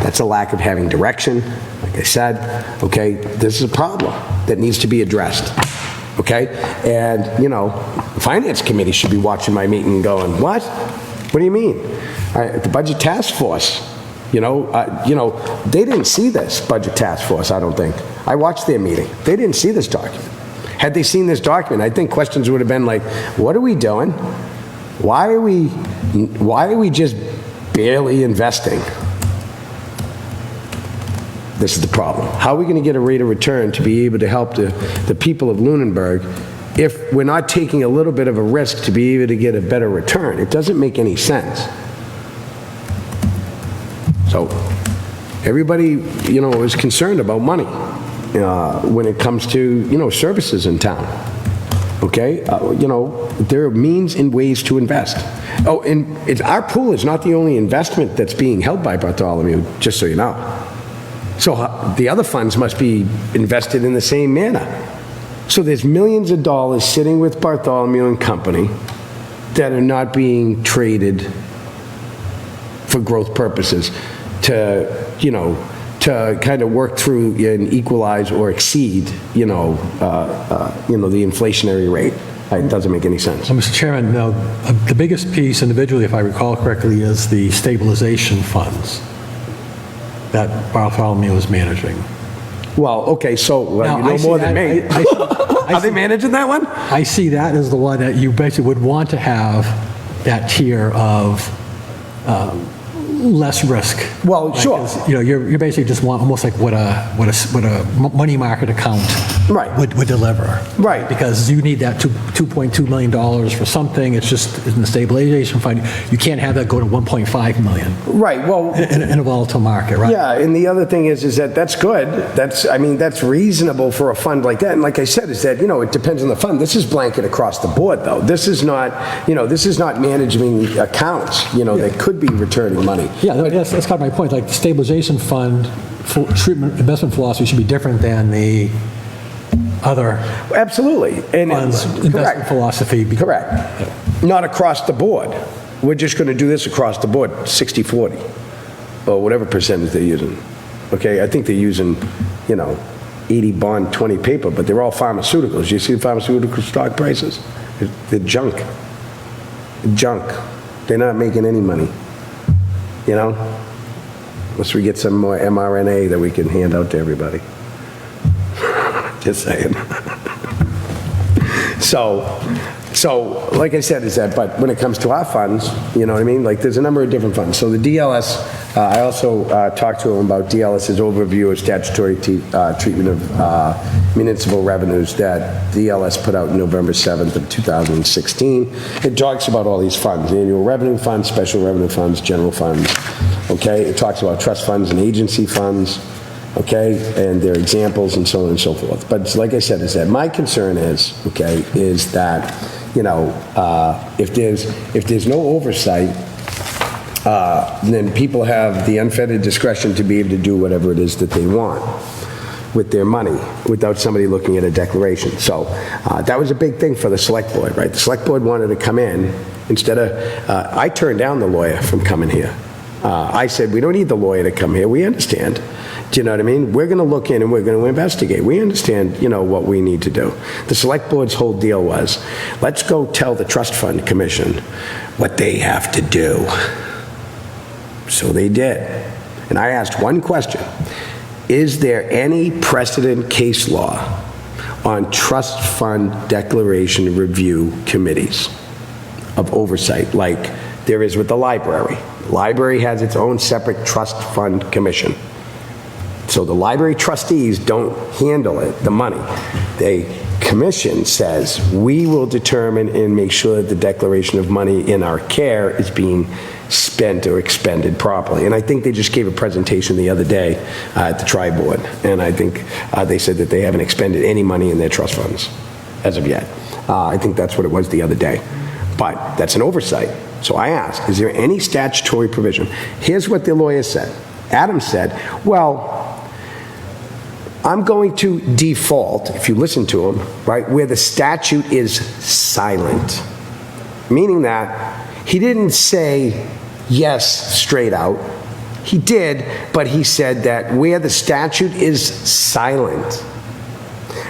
That's a lack of having direction, like I said. Okay, this is a problem that needs to be addressed. Okay, and the Finance Committee should be watching my meeting and going, what? What do you mean? The Budget Task Force. They didn't see this Budget Task Force, I don't think. I watched their meeting. They didn't see this document. Had they seen this document, I think questions would have been like, what are we doing? Why are we just barely investing? This is the problem. How are we going to get a rate of return to be able to help the people of Lunenburg if we're not taking a little bit of a risk to be able to get a better return? It doesn't make any sense. So everybody, is concerned about money when it comes to, services in town. Okay? There are means and ways to invest. Oh, and our pool is not the only investment that's being held by Bartholomew, just so you know. So the other funds must be invested in the same manner. So there's millions of dollars sitting with Bartholomew and Company that are not being traded for growth purposes to kind of work through and equalize or exceed, the inflationary rate. It doesn't make any sense. Mr. Chairman, now, the biggest piece individually, if I recall correctly, is the stabilization funds that Bartholomew is managing. Well, okay, so Now, you know more than me. Are they managing that one? I see that as the one that you basically would want to have that tier of less risk. Well, sure. You basically just want almost like what a money market account would deliver. Right. Because you need that $2.2 million for something. It's just in the stabilization fund. You can't have that go to $1.5 million. Right. Well, in a volatile market, right? Yeah, and the other thing is that that's good. That's reasonable for a fund like that. And like I said, is that it depends on the fund. This is blanket across the board, though. This is not managing accounts. That could be returning money. Yeah, that's kind of my point. Like the stabilization fund treatment investment philosophy should be different than the other absolutely and funds investment philosophy. Correct. Not across the board. We're just going to do this across the board, 60-40, or whatever percentage they're using. Okay, I think they're using, 80 bond, 20 paper, but they're all pharmaceuticals. You see the pharmaceutical stock prices? They're junk. Junk. They're not making any money. Unless we get some more mRNA that we can hand out to everybody. Just saying. So, like I said, but when it comes to our funds, like there's a number of different funds. So the DLS I also talked to him about DLS's overview of statutory treatment of municipal revenues that DLS put out November 7th of 2016. It talks about all these funds, annual revenue funds, special revenue funds, general funds, okay? It talks about trust funds and agency funds, okay, and their examples and so on and so forth. But like I said, is that my concern is, okay, is that, you know, if there's no oversight, then people have the unfettered discretion to be able to do whatever it is that they want with their money without somebody looking at a declaration. So that was a big thing for the select board, right? The select board wanted to come in instead of, I turned down the lawyer from coming here. I said, we don't need the lawyer to come here. We understand. Do you know what I mean? We're going to look in and we're going to investigate. We understand, you know, what we need to do. The select board's whole deal was, let's go tell the trust fund commission what they have to do. So they did. And I asked one question. Is there any precedent case law on trust fund declaration review committees of oversight like there is with the library? Library has its own separate trust fund commission. So the library trustees don't handle it, the money. The commission says, we will determine and make sure that the declaration of money in our care is being spent or expended properly. And I think they just gave a presentation the other day at the tri-board, and I think they said that they haven't expended any money in their trust funds as of yet. I think that's what it was the other day. But that's an oversight. So I asked, is there any statutory provision? Here's what the lawyer said. Adam said, well, I'm going to default, if you listen to him, right, where the statute is silent. Meaning that he didn't say yes straight out. He did, but he said that where the statute is silent,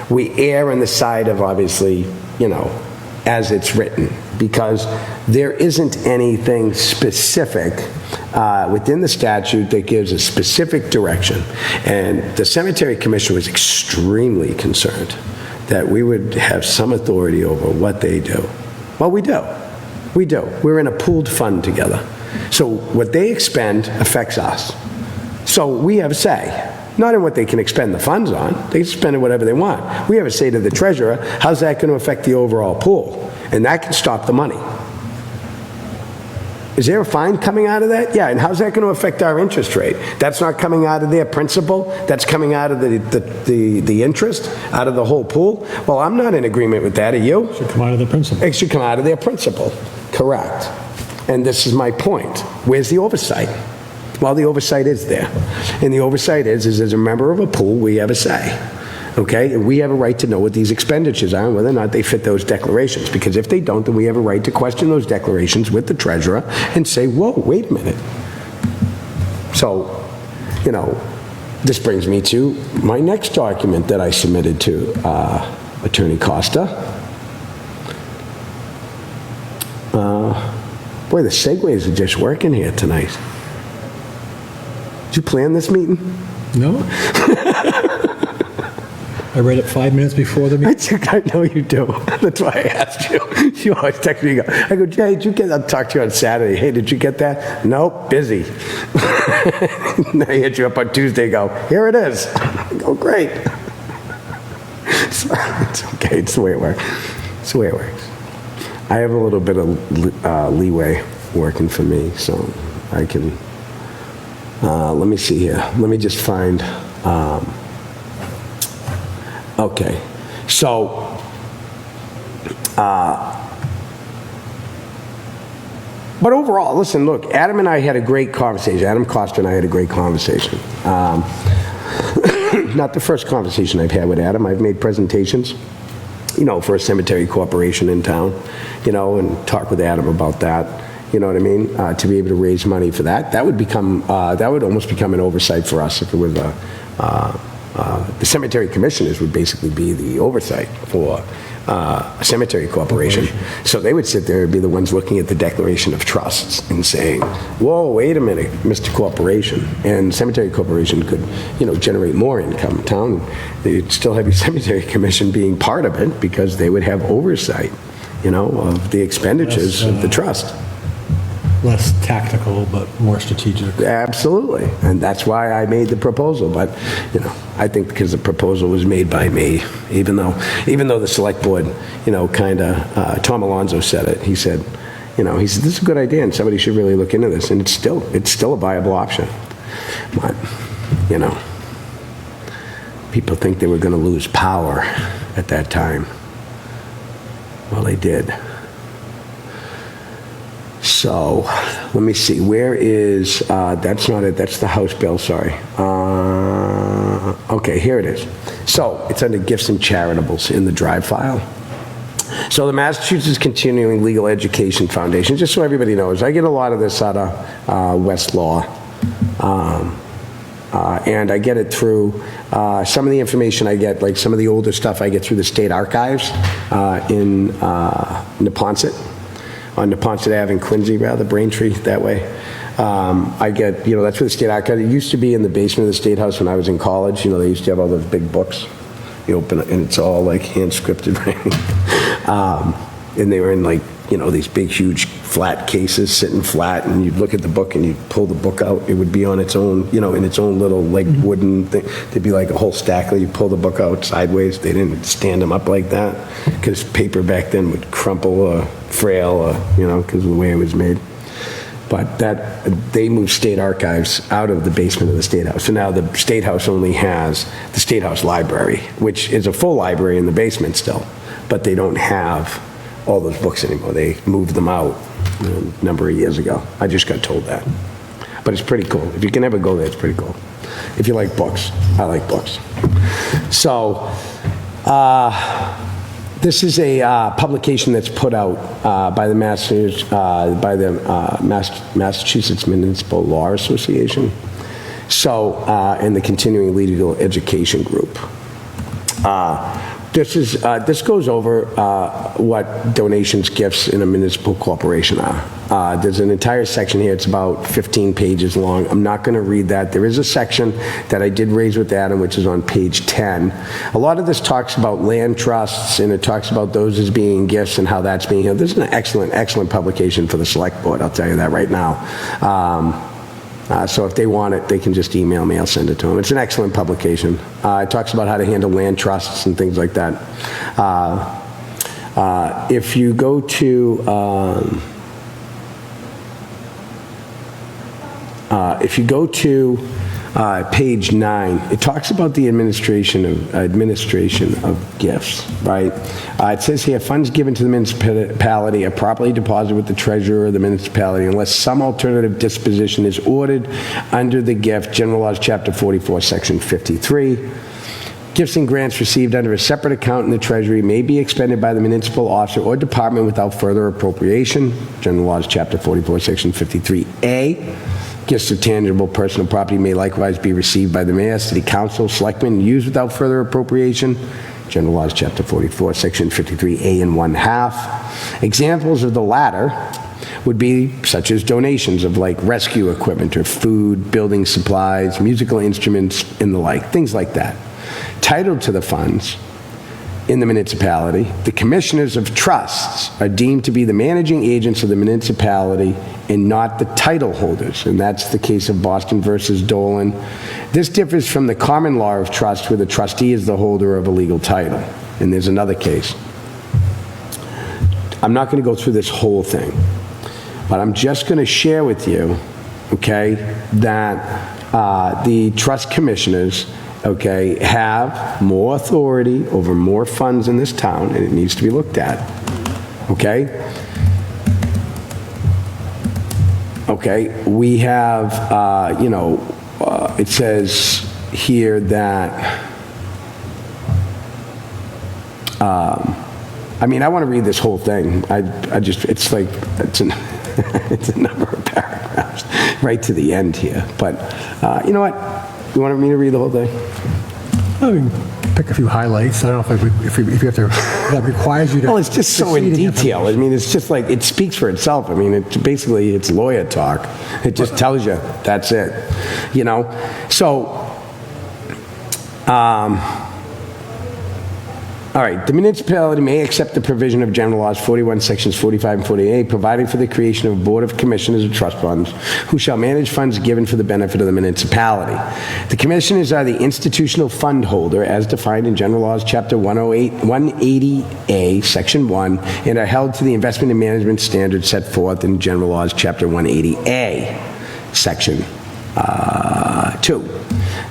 we err on the side of obviously, you know, as it's written, because there isn't anything specific within the statute that gives a specific direction. And the Cemetery Commission was extremely concerned that we would have some authority over what they do. Well, we do. We do. We're in a pooled fund together. So what they expend affects us. So we have a say. Not in what they can expend the funds on. They can spend it whatever they want. We have a say to the treasurer, how's that going to affect the overall pool? And that can stop the money. Is there a fine coming out of that? Yeah, and how's that going to affect our interest rate? That's not coming out of their principal? That's coming out of the interest, out of the whole pool? Well, I'm not in agreement with that, are you? Should come out of the principal. It should come out of their principal. Correct. And this is my point. Where's the oversight? Well, the oversight is there. And the oversight is as a member of a pool, we have a say. Okay? And we have a right to know what these expenditures are and whether or not they fit those declarations. Because if they don't, then we have a right to question those declarations with the treasurer and say, whoa, wait a minute. So, you know, this brings me to my next document that I submitted to Attorney Costa. Boy, the segues are just working here tonight. Did you plan this meeting? No? I read it 5 minutes before the meeting. I know you do. That's why I asked you. You always text me. I go, Jay, did you get? I'll talk to you on Saturday. Hey, did you get that? Nope, busy. And I hit you up on Tuesday. Go, here it is. I go, great. So, it's okay. It's the way it works. It's the way it works. I have a little bit of leeway working for me, so I can. Let me see here. Let me just find. Okay, so, but overall, listen, look, Adam and I had a great conversation. Adam Costa and I had a great conversation. Not the first conversation I've had with Adam. I've made presentations, you know, for a cemetery corporation in town, you know, and talk with Adam about that. You know what I mean? To be able to raise money for that. That would become, that would almost become an oversight for us if it was the cemetery commissioners would basically be the oversight for a cemetery corporation. So they would sit there and be the ones looking at the declaration of trusts and saying, whoa, wait a minute, Mr. Corporation. And cemetery corporation could, you know, generate more income. Town, they'd still have your cemetery commission being part of it because they would have oversight, you know, of the expenditures of the trust. less tactical, but more strategic. Absolutely, and that's why I made the proposal, but, I think because the proposal was made by me, even though the select board, Tom Alonso said it, he said, this is a good idea, and somebody should really look into this, and it's still a viable option. But, people think they were going to lose power at that time. Well, they did. So, let me see, where is, that's not it, that's the House bill, sorry. Okay, here it is. So, it's under gifts and charitables in the drive file. So the Massachusetts Continuing Legal Education Foundation, just so everybody knows, I get a lot of this out of Westlaw, and I get it through, some of the information I get, like some of the older stuff I get through the state archives in Neponset, on Neponset Ave in Quincy, rather, Braintree, that way. I get, that's where the state archive, it used to be in the basement of the State House when I was in college, they used to have all those big books. You open it, and it's all like hand-scripted writing. And they were in these big, huge, flat cases, sitting flat, and you'd look at the book and you'd pull the book out. It would be on its own, in its own little, wooden thing. There'd be like a whole stack, you pull the book out sideways. They didn't stand them up like that, because paper back then would crumple or frail, because of the way it was made. But they moved state archives out of the basement of the State House. So now the State House only has the State House Library, which is a full library in the basement still, but they don't have all those books anymore. They moved them out a number of years ago. I just got told that. But it's pretty cool. If you can ever go there, it's pretty cool. If you like books, I like books. So, this is a publication that's put out by the Massachusetts Municipal Law Association, so, and the Continuing Legal Education Group. This goes over what donations, gifts in a municipal corporation are. There's an entire section here. It's about 15 pages long. I'm not going to read that. There is a section that I did raise with Adam, which is on page 10. A lot of this talks about land trusts, and it talks about those as being gifts and how that's being handled. This is an excellent, excellent publication for the select board. I'll tell you that right now. So if they want it, they can just email me. I'll send it to them. It's an excellent publication. It talks about how to handle land trusts and things like that. If you go to page 9, it talks about the administration of gifts, right? It says here, funds given to the municipality are properly deposited with the treasurer of the municipality unless some alternative disposition is ordered under the gift, General Laws, Chapter 44, Section 53. Gifts and grants received under a separate account in the Treasury may be expended by the municipal officer or department without further appropriation, General Laws, Chapter 44, Section 53A. Gifts of tangible personal property may likewise be received by the mayor, city council, selectmen, and used without further appropriation. General Laws, Chapter 44, Section 53A and 1/2. Examples of the latter would be such as donations of rescue equipment or food, building supplies, musical instruments, and the like, things like that. Titled to the funds in the municipality, the commissioners of trusts are deemed to be the managing agents of the municipality and not the title holders, and that's the case of Boston versus Dolan. This differs from the common law of trust, where the trustee is the holder of a legal title. And there's another case. I'm not going to go through this whole thing, but I'm just going to share with you, okay, that the trust commissioners, okay, have more authority over more funds in this town, and it needs to be looked at, okay? Okay, we have, it says here that, I want to read this whole thing. It's a number of paragraphs right to the end here. But you know what? You want me to read the whole thing? I mean, pick a few highlights. I don't know if you have to, that requires you to. Well, it's just so in detail. It's just it speaks for itself. It's lawyer talk. It just tells you, that's it. So, All right, the municipality may accept the provision of general laws 41, sections 45 and 48, providing for the creation of a board of commissioners of trust funds who shall manage funds given for the benefit of the municipality. The commissioners are the institutional fund holder as defined in general laws chapter 180A, section 1, and are held to the investment and management standards set forth in general laws chapter 180A, section 2.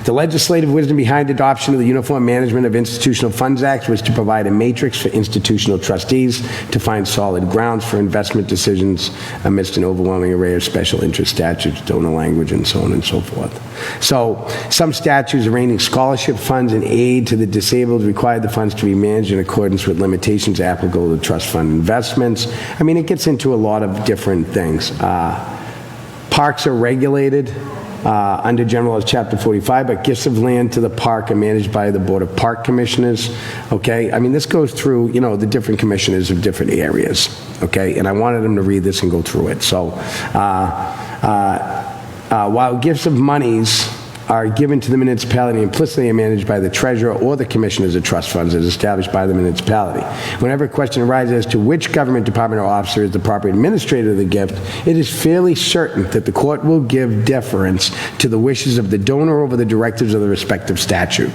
The legislative wisdom behind adoption of the Uniform Management of Institutional Funds Act was to provide a matrix for institutional trustees to find solid grounds for investment decisions amidst an overwhelming array of special interest statutes, donor language, and so on and so forth. So some statutes arraigning scholarship funds and aid to the disabled require the funds to be managed in accordance with limitations applicable to trust fund investments. I mean, it gets into a lot of different things. Parks are regulated under General Laws Chapter 45, but gifts of land to the park are managed by the Board of Park Commissioners, okay? I mean, this goes through, you know, the different commissioners of different areas, okay? And I wanted them to read this and go through it. So, while gifts of monies are given to the municipality implicitly and managed by the treasurer or the commissioners of trust funds as established by the municipality. Whenever a question arises as to which government department or officer is the proper administrator of the gift, it is fairly certain that the court will give deference to the wishes of the donor over the directives of the respective statute.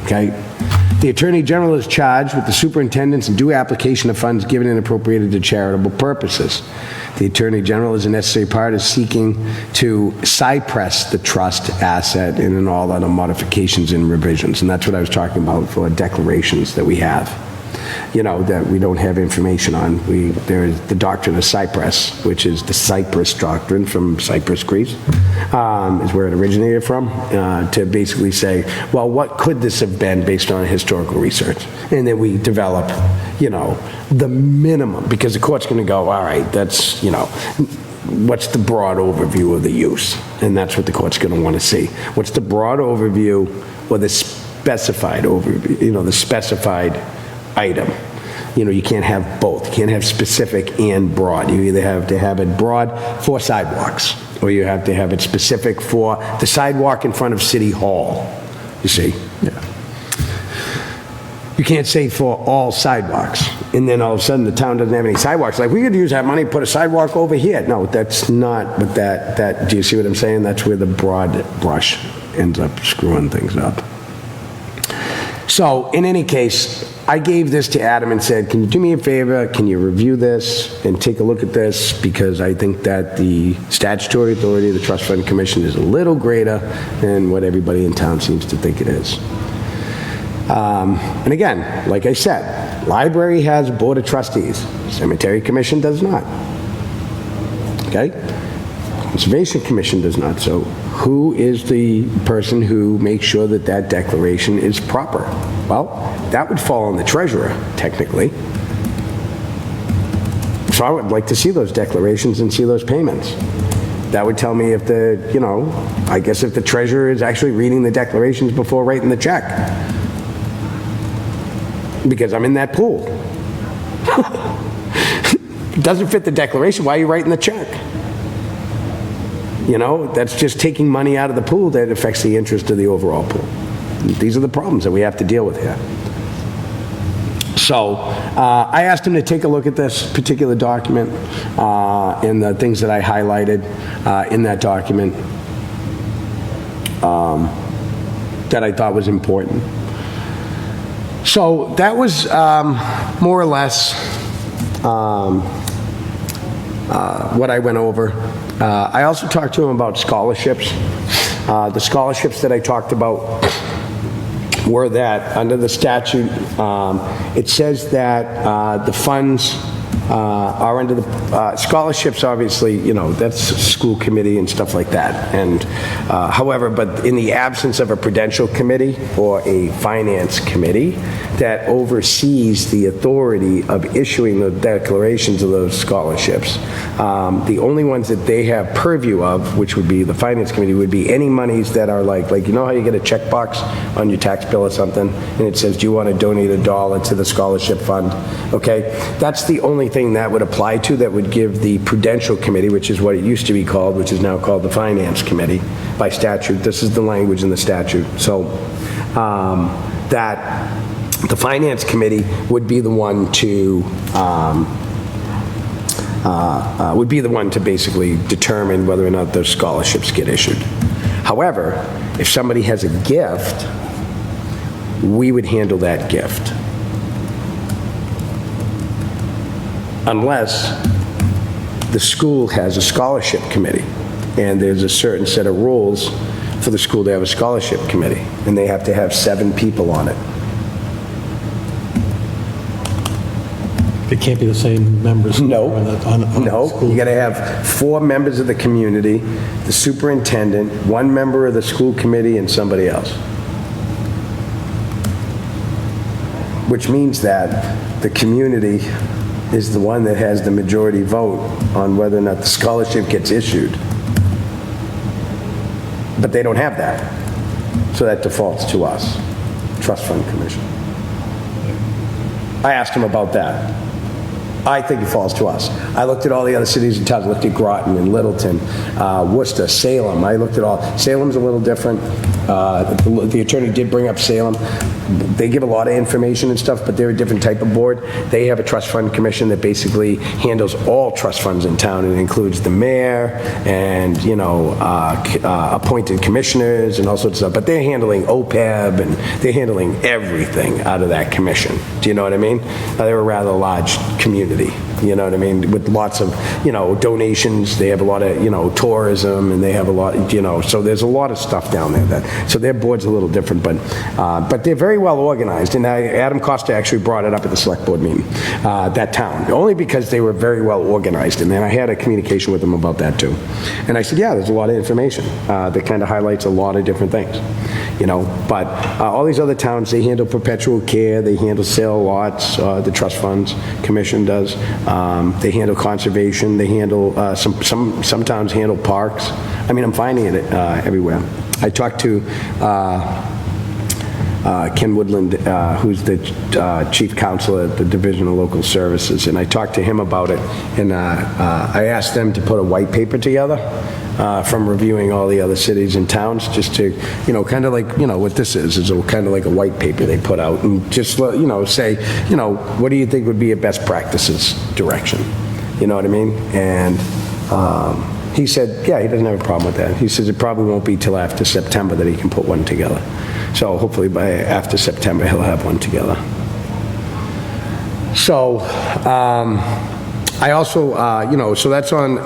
Okay? The Attorney General is charged with the superintendence and due application of funds given and appropriated to charitable purposes. The Attorney General is a necessary part of seeking to cypress the trust asset and in all other modifications and revisions. And that's what I was talking about for declarations that we have, you know, that we don't have information on. There is the doctrine of Cyprus, which is the Cyprus doctrine from Cyprus, Greece, is where it originated from, to basically say, well, what could this have been based on historical research? And then we develop, you know, the minimum, because the court's going to go, all right, that's, you know, what's the broad overview of the use? And that's what the court's going to want to see. What's the broad overview or the specified overview, you know, the specified item? You know, you can't have both. You can't have specific and broad. You either have to have it broad for sidewalks, or you have to have it specific for the sidewalk in front of City Hall, you see? Yeah. You can't say for all sidewalks, and then all of a sudden the town doesn't have any sidewalks. Like, we could use that money, put a sidewalk over here. No, that's not what that, do you see what I'm saying? That's where the broad brush ends up screwing things up. So, in any case, I gave this to Adam and said, can you do me a favor? Can you review this and take a look at this? Because I think that the statutory authority of the Trust Fund Commission is a little greater than what everybody in town seems to think it is. And again, like I said, library has a board of trustees. Cemetery Commission does not. Okay? Conservation Commission does not. So who is the person who makes sure that that declaration is proper? Well, that would fall on the treasurer, technically. So I would like to see those declarations and see those payments. That would tell me if the, you know, I guess if the treasurer is actually reading the declarations before writing the check. Because I'm in that pool. It doesn't fit the declaration, why are you writing the check? You know, that's just taking money out of the pool that affects the interest of the overall pool. These are the problems that we have to deal with here. So I asked him to take a look at this particular document and the things that I highlighted in that document that I thought was important. So that was more or less what I went over. I also talked to him about scholarships. The scholarships that I talked about were that under the statute, it says that the funds are under the scholarships, obviously, you know, that's school committee and stuff like that. And however, but in the absence of a prudential committee or a finance committee that oversees the authority of issuing the declarations of those scholarships, the only ones that they have purview of, which would be the finance committee, would be any monies that are like you know how you get a checkbox on your tax bill or something, and it says, do you want to donate $1 to the scholarship fund? Okay, that's the only thing that would apply to, that would give the prudential committee, which is what it used to be called, which is now called the finance committee by statute. This is the language in the statute. So that the Finance Committee would be the one to, basically determine whether or not those scholarships get issued. However, if somebody has a gift, we would handle that gift. Unless the school has a scholarship committee, and there's a certain set of rules for the school to have a scholarship committee, and they have to have 7 people on it. It can't be the same members. No, on the no, school. you gotta have 4 members of the community, the superintendent, 1 member of the school committee, and somebody else. Which means that the community is the one that has the majority vote on whether or not the scholarship gets issued. But they don't have that. So that defaults to us, Trust Fund Commission. I asked him about that. I think it falls to us. I looked at all the other cities and towns. I looked at Groton and Littleton, Worcester, Salem. I looked at all. Salem's a little different. The attorney did bring up Salem. They give a lot of information and stuff, but they're a different type of board. They have a trust fund commission that basically handles all trust funds in town, and it includes the mayor and, you know, appointed commissioners and all sorts of stuff. But they're handling OPEB, and they're handling everything out of that commission. Do you know what I mean? They're a rather large community, you know what I mean, with lots of, you know, donations. They have a lot of, you know, tourism, and they have a lot, you know, so there's a lot of stuff down there. So their board's a little different, but they're very well organized. And Adam Costa actually brought it up at the select board meeting, that town, only because they were very well organized. And then I had a communication with them about that too. And I said, yeah, there's a lot of information that kind of highlights a lot of different things, you know. But all these other towns, they handle perpetual care, they handle sale lots, the trust funds commission does. They handle conservation, they handle, some towns handle parks. I mean, I'm finding it everywhere. I talked to Ken Woodland, who's the chief counsel at the Division of Local Services, and I talked to him about it, and I asked them to put a white paper together from reviewing all the other cities and towns, just to, you know, kind of like, you know, what this is kind of like a white paper they put out, and just, you know, say, you know, what do you think would be a best practices direction? You know what I mean? And he said, yeah, he doesn't have a problem with that. He says it probably won't be till after September that he can put one together. So hopefully by after September, he'll have one together. So I also, you know, so that's on,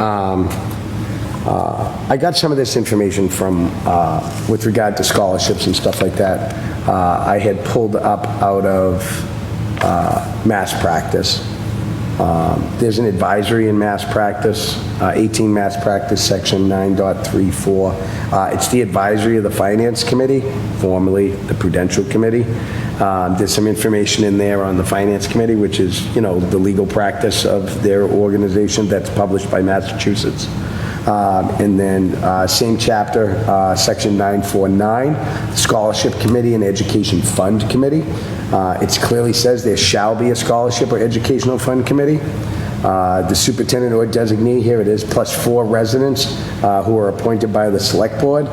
I got some of this information from, with regard to scholarships and stuff like that. I had pulled up out of Mass Practice. There's an advisory in Mass Practice, 18 Mass Practice, section 9.34. It's the advisory of the Finance Committee, formerly the Prudential Committee. There's some information in there on the Finance Committee, which is, you know, the legal practice of their organization that's published by Massachusetts. And then same chapter, section 949, Scholarship Committee and Education Fund Committee. It clearly says there shall be a scholarship or educational fund committee. The superintendent or designee, here it is, plus 4 residents who are appointed by the select board.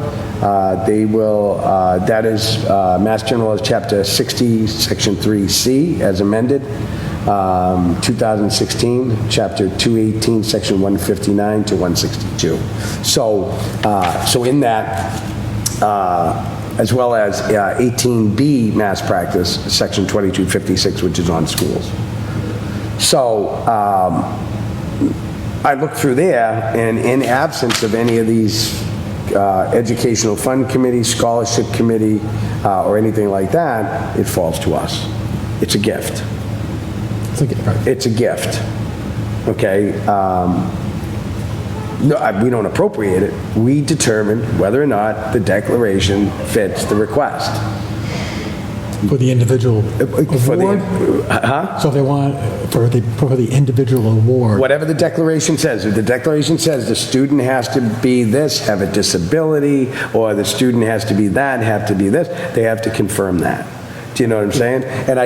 They will, that is Mass General Laws, Chapter 60, Section 3C, as amended. 2016, Chapter 218, Section 159 to 162. So in that, as well as 18B Mass Practice, Section 2256, which is on schools. So I looked through there, and in absence of any of these educational fund committee, scholarship committee, or anything like that, it falls to us. It's a gift. It's a gift, okay? No, we don't appropriate it. We determine whether or not the declaration fits the request. For the individual award? Huh? So if they want, for the individual award. Whatever the declaration says. If the declaration says the student has to be this, have a disability, or the student has to be that, have to be this, they have to confirm that. Do you know what I'm saying? And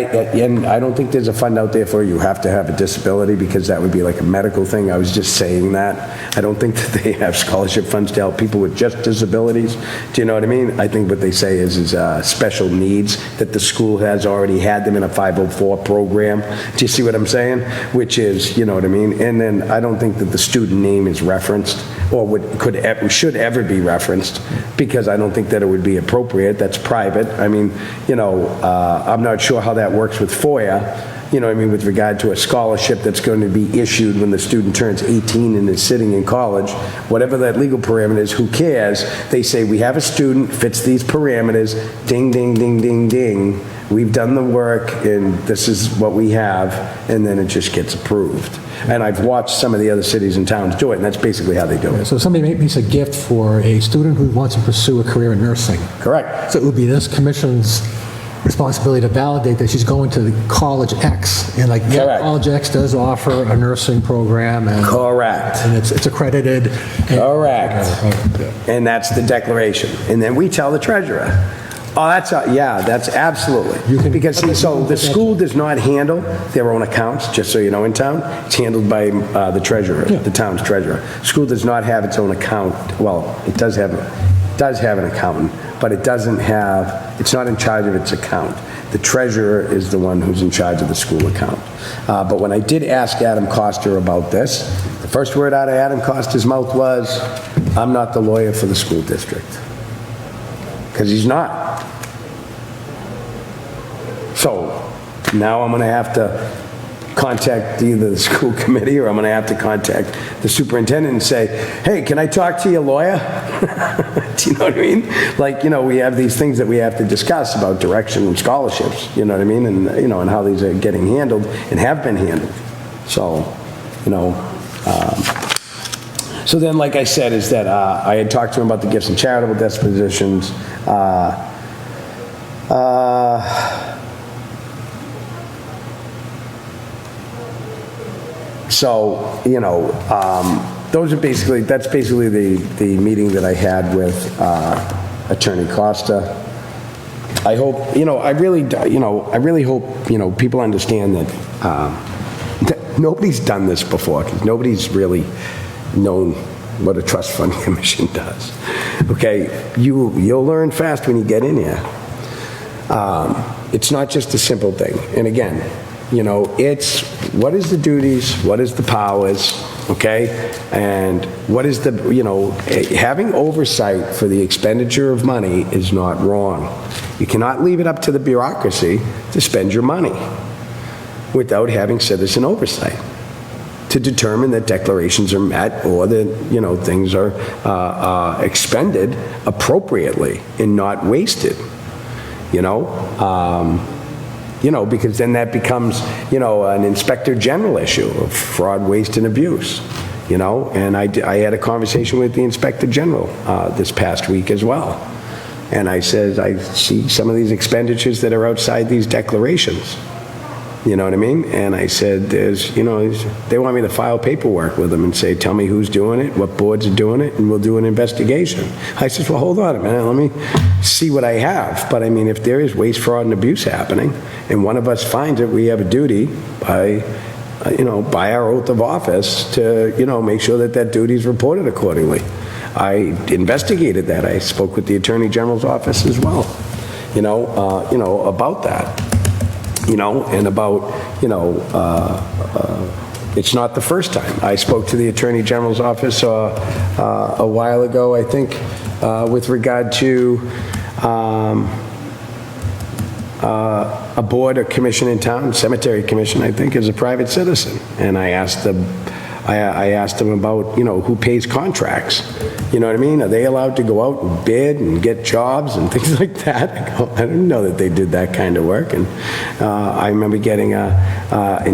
I don't think there's a fund out there for you have to have a disability, because that would be like a medical thing. I was just saying that. I don't think that they have scholarship funds to help people with just disabilities. Do you know what I mean? I think what they say is special needs, that the school has already had them in a 504 program. Do you see what I'm saying? Which is, you know what I mean? And then I don't think that the student name is referenced, or should ever be referenced, because I don't think that it would be appropriate. That's private. I mean, you know, I'm not sure how that works with FOIA, you know what I mean, with regard to a scholarship that's going to be issued when the student turns 18 and is sitting in college. Whatever that legal parameter is, who cares? They say, we have a student, fits these parameters, ding, ding, ding, ding, ding. We've done the work, and this is what we have, and then it just gets approved. And I've watched some of the other cities and towns do it, and that's basically how they do it. So somebody makes a gift for a student who wants to pursue a career in nursing. Correct. So it would be this commission's responsibility to validate that she's going to college X. And like, yeah, Correct. college X does offer a nursing program, and Correct. and it's accredited. Correct. And that's the declaration. And then we tell the treasurer. Oh, that's absolutely. Because see, so the school does not handle their own accounts, just so you know, in town. It's handled by the treasurer, the town's treasurer. School does not have its own account. Well, it does have an accountant, but it doesn't have, it's not in charge of its account. The treasurer is the one who's in charge of the school account. But when I did ask Adam Coster about this, the first word out of Adam Coster's mouth was, I'm not the lawyer for the school district. Because he's not. So now I'm going to have to contact either the school committee, or I'm going to have to contact the superintendent and say, hey, can I talk to your lawyer? Do you know what I mean? Like, you know, we have these things that we have to discuss about direction and scholarships, you know what I mean? And, you know, and how these are getting handled and have been handled. So, you know, so then, like I said, is that I had talked to him about the gifts and charitable dispositions. So, you know, that's basically the meeting that I had with Attorney Costa. I hope, you know, I really hope, you know, people understand that nobody's done this before, because nobody's really known what a trust fund commission does. Okay, you'll learn fast when you get in here. It's not just a simple thing. And again, you know, it's what is the duties, what is the powers, okay? And what is the, you know, having oversight for the expenditure of money is not wrong. You cannot leave it up to the bureaucracy to spend your money without having citizen oversight to determine that declarations are met, or that, you know, things are expended appropriately and not wasted, you know? You know, because then that becomes, you know, an inspector general issue of fraud, waste, and abuse, you know? And I had a conversation with the inspector general this past week as well. And I said, I see some of these expenditures that are outside these declarations. You know what I mean? And I said, there's, you know, they want me to file paperwork with them and say, tell me who's doing it, what boards are doing it, and we'll do an investigation. I said, well, hold on a minute, let me see what I have. But I mean, if there is waste, fraud, and abuse happening, and one of us finds it, we have a duty by, you know, by our oath of office to, you know, make sure that that duty is reported accordingly. I investigated that. I spoke with the Attorney General's office as well, you know, about that. You know, and about, you know, it's not the first time. I spoke to the Attorney General's office a while ago, I think, with regard to a board or commission in town, cemetery commission, I think, as a private citizen. And I asked them, about, you know, who pays contracts. You know what I mean? Are they allowed to go out and bid and get jobs and things like that? I didn't know that they did that kind of work. And I remember getting an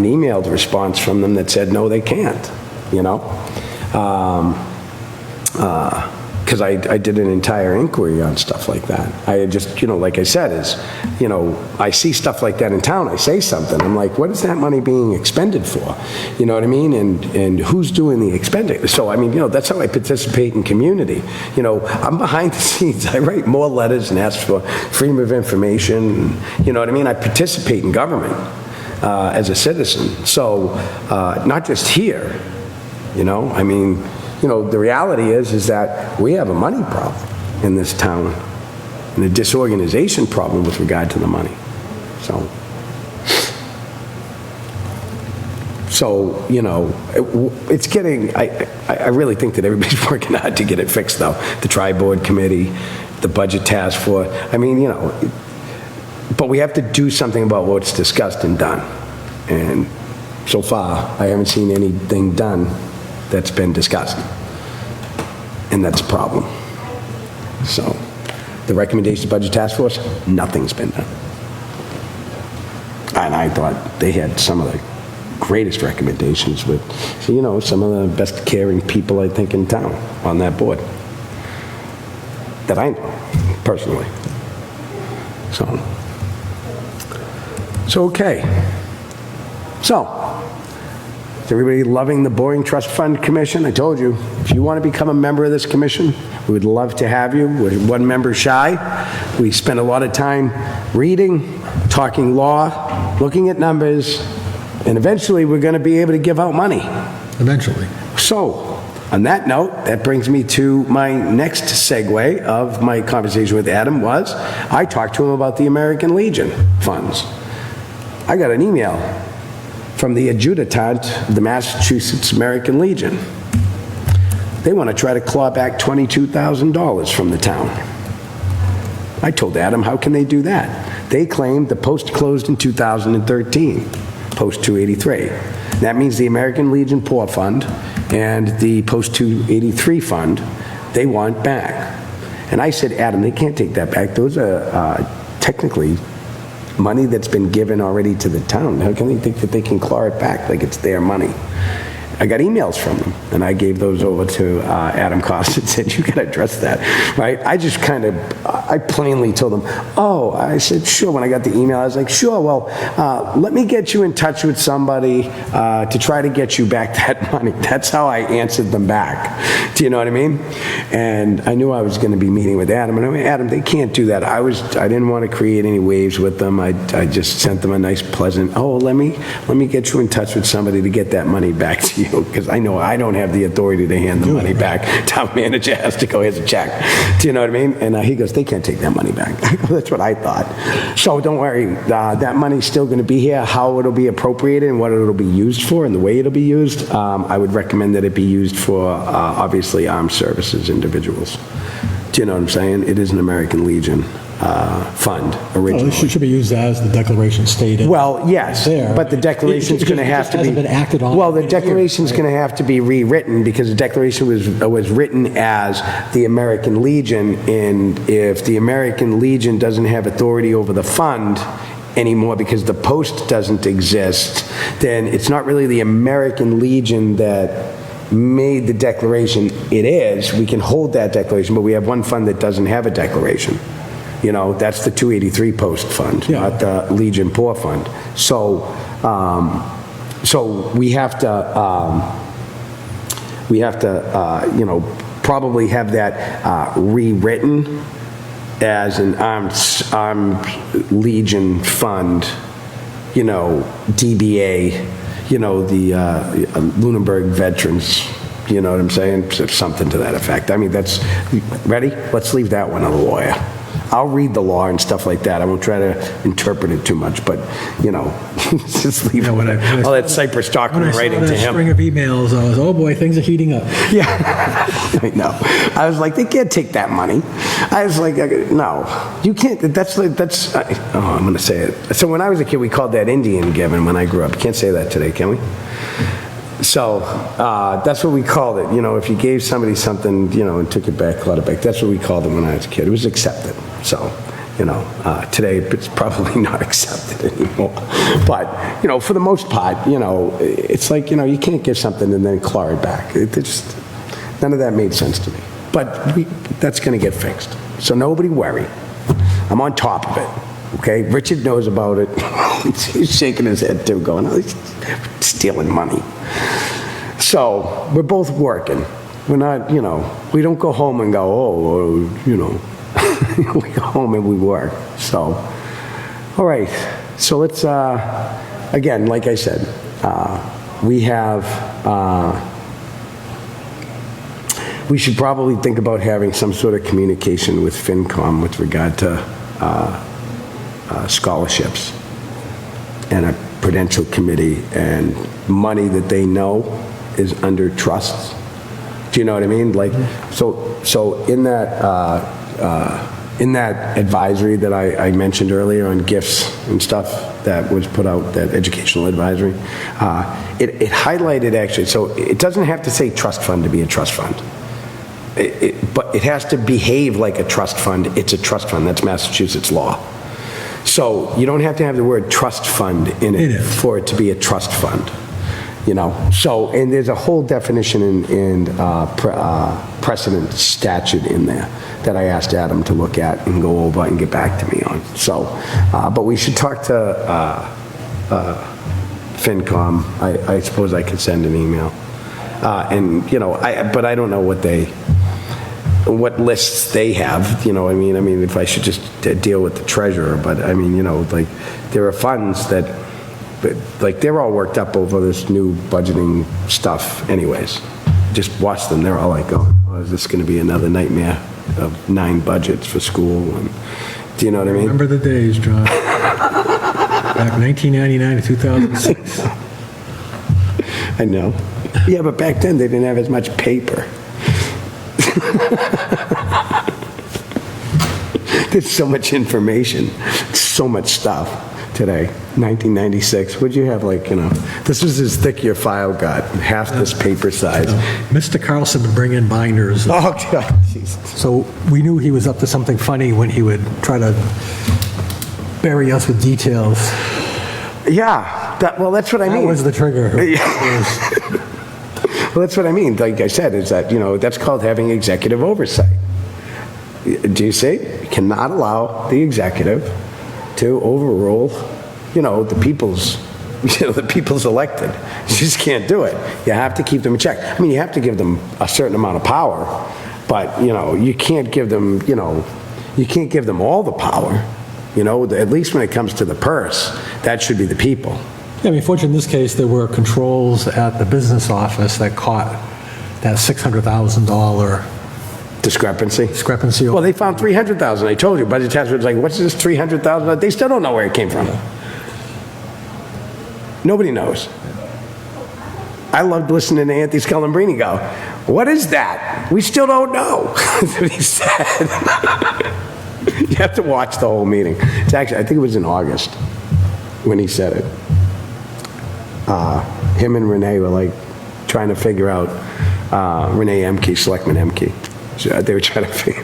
emailed response from them that said, no, they can't, you know? because I did an entire inquiry on stuff like that. I had just, like I said, I see stuff like that in town, I say something, I'm like, what is that money being expended for? You know what I mean? And who's doing the expending? So, I mean, that's how I participate in community. I'm behind the scenes. I write more letters and ask for freedom of information. You know what I mean? I participate in government as a citizen. So, not just here, I mean, the reality is that we have a money problem in this town and a disorganization problem with regard to the money. So, it's getting, I really think that everybody's working hard to get it fixed, though. The tri-board committee, the budget task force, I mean, but we have to do something about what's discussed and done. And so far, I haven't seen anything done that's been discussed. And that's a problem. So, the recommendations of Budget Task Force, nothing's been done. And I thought they had some of the greatest recommendations with, some of the best caring people, I think, in town on that board. That I know, personally. So okay. So, is everybody loving the Boring Trust Fund Commission? I told you, if you want to become a member of this commission, we would love to have you. We're one member shy. We spend a lot of time reading, talking law, looking at numbers, and eventually we're going to be able to give out money. Eventually. So, on that note, that brings me to my next segue of my conversation with Adam was, I talked to him about the American Legion funds. I got an email from the adjutant of the Massachusetts American Legion. They want to try to claw back $22,000 from the town. I told Adam, how can they do that? They claimed the post closed in 2013, post 283. That means the American Legion Poor Fund and the post 283 fund, they want back. And I said, Adam, they can't take that back. Those are technically money that's been given already to the town. How can they think that they can claw it back like it's their money? I got emails from them, and I gave those over to Adam Costa and said, you got to address that, right? I plainly told them, oh, I said, sure. When I got the email, I was like, sure, well, let me get you in touch with somebody to try to get you back that money. That's how I answered them back. Do you know what I mean? And I knew I was going to be meeting with Adam, and I mean, Adam, they can't do that. I didn't want to create any waves with them. I just sent them a nice, pleasant, oh, let me get you in touch with somebody to get that money back to you. Because I know I don't have the authority to hand the money back. Town manager has to go, here's a check. Do you know what I mean? And he goes, they can't take that money back. I go, that's what I thought. So don't worry, that money's still going to be here. How it'll be appropriated and what it'll be used for and the way it'll be used, I would recommend that it be used for, obviously, armed services individuals. Do you know what I'm saying? It is an American Legion fund originally. Well, it should be used as the declaration stated. Well, yes, there. but the declaration's going to have to be... It just hasn't been acted on. Well, the declaration's going to have to be rewritten because the declaration was written as the American Legion, and if the American Legion doesn't have authority over the fund anymore because the post doesn't exist, then it's not really the American Legion that made the declaration. It is. We can hold that declaration, but we have one fund that doesn't have a declaration. That's the 283 post fund, not the Legion Poor Fund. So, we have to, probably have that rewritten as an armed Legion fund, DBA, the Lunenburg veterans. You know what I'm saying? Something to that effect. I mean, ready? Let's leave that one to the lawyer. I'll read the law and stuff like that. I won't try to interpret it too much, but, just leave all that Cypress document writing to When I saw that him. string of emails, I was, oh boy, things are heating up. Yeah, I know. I was like, they can't take that money. I was like, no, you can't. I'm going to say it. So when I was a kid, we called that Indian giving when I grew up. Can't say that today, can we? So that's what we called it. If you gave somebody something, and took it back, clawed it back, that's what we called it when I was a kid. It was accepted. So, today it's probably not accepted anymore. But, for the most part, it's like, you can't give something and then claw it back. None of that made sense to me. but that's going to get fixed. So nobody worry. I'm on top of it, okay? Richard knows about it. He's shaking his head too, going, oh, he's stealing money. So we're both working. We're not, we don't go home and go, we go home and we work. So, all right. So let's, again, like I said, we have, we should probably think about having some sort of communication with FinCom with regard to scholarships and a prudential committee and money that they know is under trusts. Do you know what I mean? Like, so in that advisory that I mentioned earlier on gifts and stuff that was put out, that educational advisory, it highlighted actually, so it doesn't have to say trust fund to be a trust fund. But it has to behave like a trust fund. It's a trust fund. That's Massachusetts law. So you don't have to have the word trust fund in it for it to be a trust fund. So, and there's a whole definition in precedent statute in there that I asked Adam to look at and go over and get back to me on. So, but we should talk to FinCom. I suppose I could send an email. But I don't know what lists they have, I mean, if I should just deal with the treasurer, but I mean, like, there are funds that, like, they're all worked up over this new budgeting stuff anyways. Just watch them, they're all like, oh, is this going to be another nightmare of 9 budgets for school? And, do you know what I mean? Remember the days, John. Back 1999 to 2006. I know. Yeah, but back then, they didn't have as much paper. There's so much information, so much stuff today. 1996, what'd you have, like, this is as thick your file got, half this paper size. Mr. Carlson would bring in binders. Oh, God, Jesus. So we knew he was up to something funny when he would try to bury us with details. Yeah, that's what I mean. That was the trigger. Well, that's what I mean. Like I said, is that, that's called having executive oversight. Do you see? You cannot allow the executive to overrule, the people's elected. You just can't do it. You have to keep them in check. I mean, you have to give them a certain amount of power, but, you can't give them, you can't give them all the power. At least when it comes to the purse, that should be the people. Yeah, I mean, fortunately, in this case, there were controls at the business office that caught that $600,000 discrepancy. Well, they found 300,000. I told you. Budget task was like, what's this 300,000? They still don't know where it came from. Nobody knows. I loved listening to Anthony Scalambrini go, what is that? We still don't know. That's what he said. You have to watch the whole meeting. It's actually, I think it was in August when he said it. Him and Renee were like trying to figure out, Renee Emke, Selectman Emke. So they were trying to figure,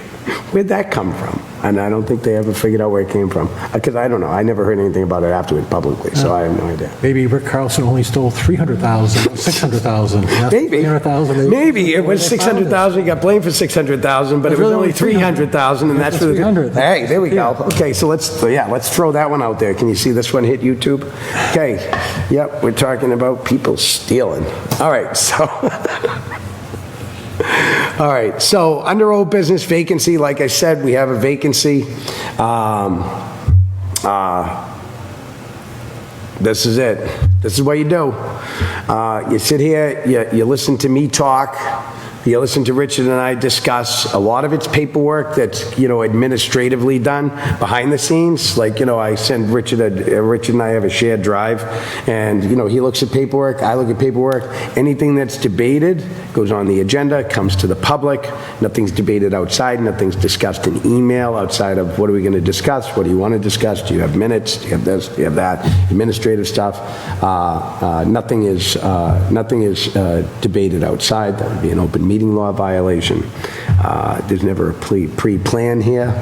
where'd that come from? And I don't think they ever figured out where it came from. Because I don't know. I never heard anything about it afterward publicly, so I have no idea. Maybe Rick Carlson only stole 300,000, 600,000. Maybe. 300,000. Maybe it was 600,000. He got blamed for 600,000, but it was only 300,000, and that's for the 300. Hey, there we go. Okay, so let's throw that one out there. Can you see this one hit YouTube? Okay. Yep, we're talking about people stealing. All right, so. All right, so under old business vacancy, like I said, we have a vacancy. This is it. This is what you do. You sit here, you listen to me talk, you listen to Richard and I discuss. A lot of it's paperwork that's, administratively done behind the scenes. Like, I send Richard and I have a shared drive, and, he looks at paperwork, I look at paperwork. Anything that's debated goes on the agenda, comes to the public. Nothing's debated outside, nothing's discussed in email outside of what are we going to discuss, what do you want to discuss, do you have minutes, do you have this, do you have that, administrative stuff. Nothing is debated outside. That would be an open meeting law violation. There's never a pre-plan here.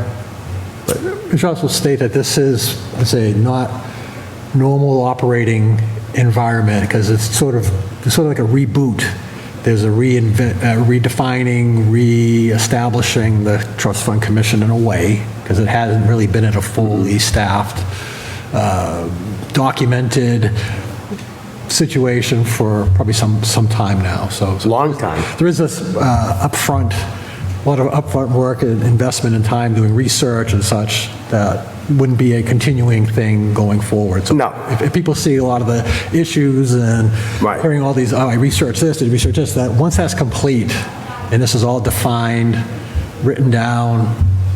We should also state that this is, let's say, not normal operating environment, because it's sort of like a reboot there's a redefining, reestablishing the Trust Fund Commission in a way, because it hasn't really been at a fully staffed, documented situation for probably some time now. So Long time. there is this a lot of upfront work and investment and time doing research and such that wouldn't be a continuing thing going forward. So No. if people see a lot of the issues and Right. hearing all these, oh, I researched this, did research this, that once that's complete and this is all defined, written down,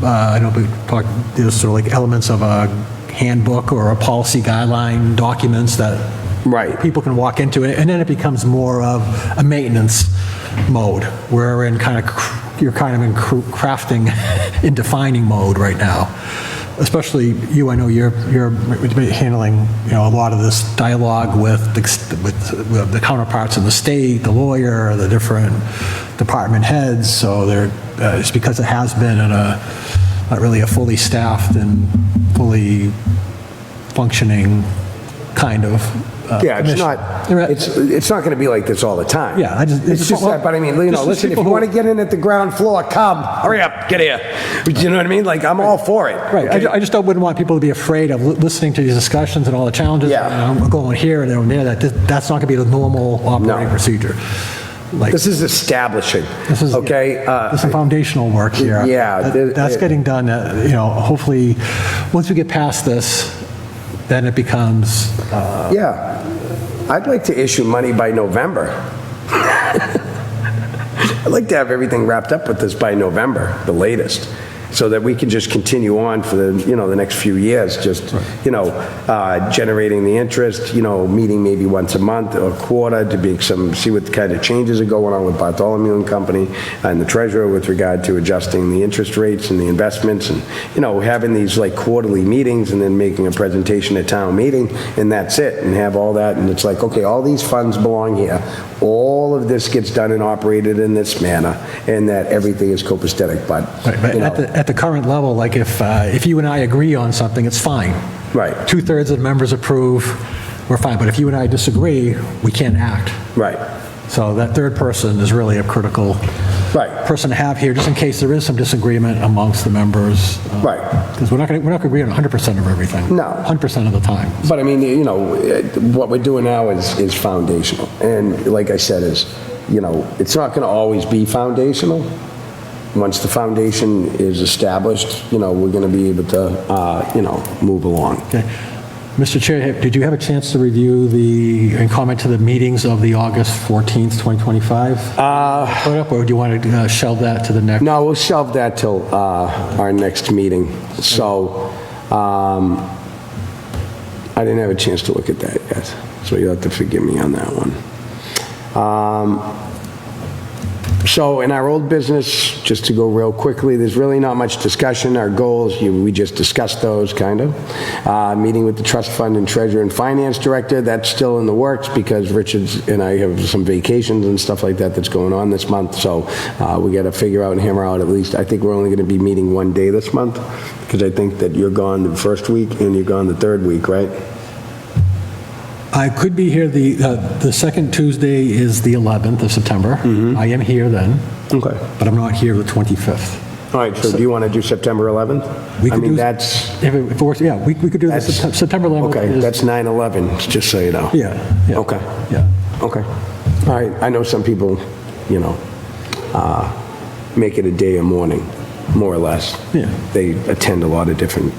I know we talked, there's sort of like elements of a handbook or a policy guideline documents that Right. people can walk into it, and then it becomes more of a maintenance mode, where you're kind of in crafting and defining mode right now. Especially you, I know you're handling, a lot of this dialogue with the counterparts in the state, the lawyer, the different department heads. So it's because it has been not really a fully staffed and fully functioning kind of Yeah, it's commission. not, Right. it's not going to be like this all the time. Yeah, It's just that, but I mean, listen, if you want to get in at the ground floor, come, hurry up, get here. You know what I mean? Like, I'm all for it. Right, I just wouldn't want people to be afraid of listening to these discussions and all the challenges. Yeah. Going here and there and there, that's not going to be the normal operating No. procedure. Like, This is establishing, this is, okay? There's some foundational work here. Yeah, That's getting done, hopefully, once we get past this, then it becomes, Yeah. I'd like to issue money by November. I'd like to have everything wrapped up with this by November, the latest, so that we can just continue on for the next few years, just, generating the interest, meeting maybe once a month or a quarter to see what kind of changes are going on with Bartholomew and Company and the treasurer with regard to adjusting the interest rates and the investments and, having these like quarterly meetings and then making a presentation at town meeting, and that's it, and have all that, and it's like, okay, all these funds belong here. All of this gets done and operated in this manner, and that everything is copacetic, but, but at the current level, like if you and I agree on something, it's fine. Right. 2/3 of the members approve, we're fine. But if you and I disagree, we can't act. Right, So that third person is really a critical right, person to have here, just in case there is some disagreement amongst the members. right. Because we're not going to agree on 100% of everything. No. 100% of the time. But I mean, what we're doing now is foundational. And like I said, it's not going to always be foundational. Once the foundation is established, we're going to be able to, move along. Okay. Mr. Chair, did you have a chance to review and comment to the meetings of the August 14th, 2025? Or do you want to shelve that to the next? No, we'll shelve that till our next meeting. So I didn't have a chance to look at that yet, so you'll have to forgive me on that one. So in our old business, just to go real quickly, there's really not much discussion. Our goals, we just discussed those, kind of. Meeting with the trust fund and treasurer and finance director, that's still in the works because Richard and I have some vacations and stuff like that that's going on this month. So we got to figure out and hammer out at least, I think we're only going to be meeting one day this month because I think that you're gone the first week and you're gone the third week, right? I could be here, the second Tuesday is the 11th of September. I am here then, Okay. but I'm not here the 25th. All right, so do you want to do September 11th? We I could mean, do- that's, If it works, yeah, we could do That's- this, September 11th. okay, is- that's 9/11, just so you know. Yeah. Okay. Yeah. Okay. All right. I know some people, make it a day or morning, more or less. Yeah. They attend a lot of different,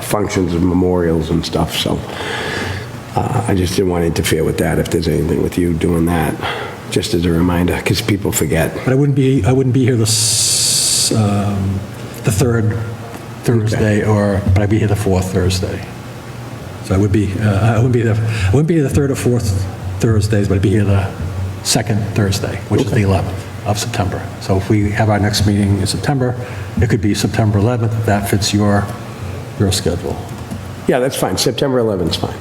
functions and memorials and stuff, so I just didn't want to interfere with that if there's anything with you doing that, just as a reminder, because people forget. But I wouldn't be here the third Thursday, but I'd be here the fourth Thursday. So I wouldn't be here the third or fourth Thursdays, but I'd be here the second Thursday, which is the 11th of September. So if we have our next meeting in September, it could be September 11th, if that fits your schedule. Yeah, that's fine. September 11th is fine.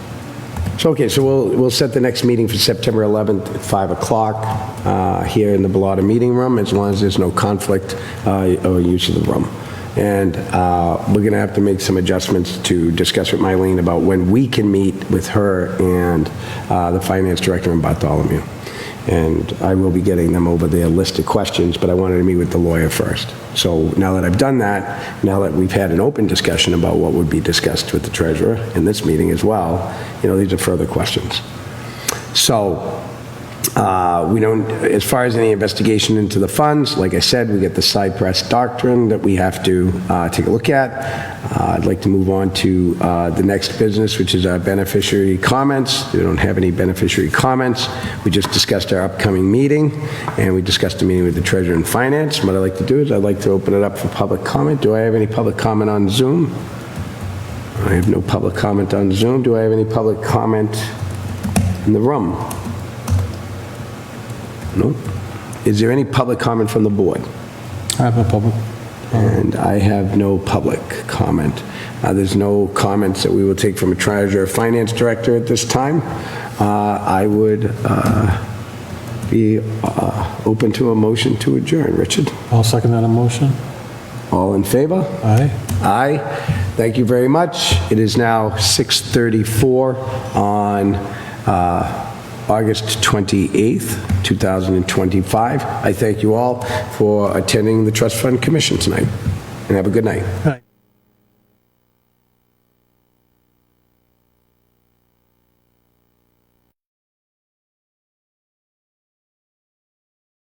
So, okay, so we'll set the next meeting for September 11th at 5 o'clock here in the Bellotta Meeting Room, as long as there's no conflict or use of the room. And we're going to have to make some adjustments to discuss with Mylene about when we can meet with her and the finance director in Bartholomew. and I will be getting them over their list of questions, but I wanted to meet with the lawyer first. So now that I've done that, now that we've had an open discussion about what would be discussed with the treasurer in this meeting as well, these are further questions. So, we don't, as far as any investigation into the funds, like I said, we get the Cypress doctrine that we have to take a look at. I'd like to move on to the next business, which is our beneficiary comments. We don't have any beneficiary comments. We just discussed our upcoming meeting, and we discussed a meeting with the treasurer and finance. What I'd like to do is I'd like to open it up for public comment. Do I have any public comment on Zoom? I have no public comment on Zoom. Do I have any public comment in the room? No? Is there any public comment from the board? I have no public. And I have no public comment. There's no comments that we will take from a treasurer or finance director at this time. I would be open to a motion to adjourn. Richard? I'll second that motion. All in favor? Aye. Aye. Thank you very much. It is now 6:34 on August 28th, 2025. I thank you all for attending the Trust Fund Commission tonight, and have a good night. Aye.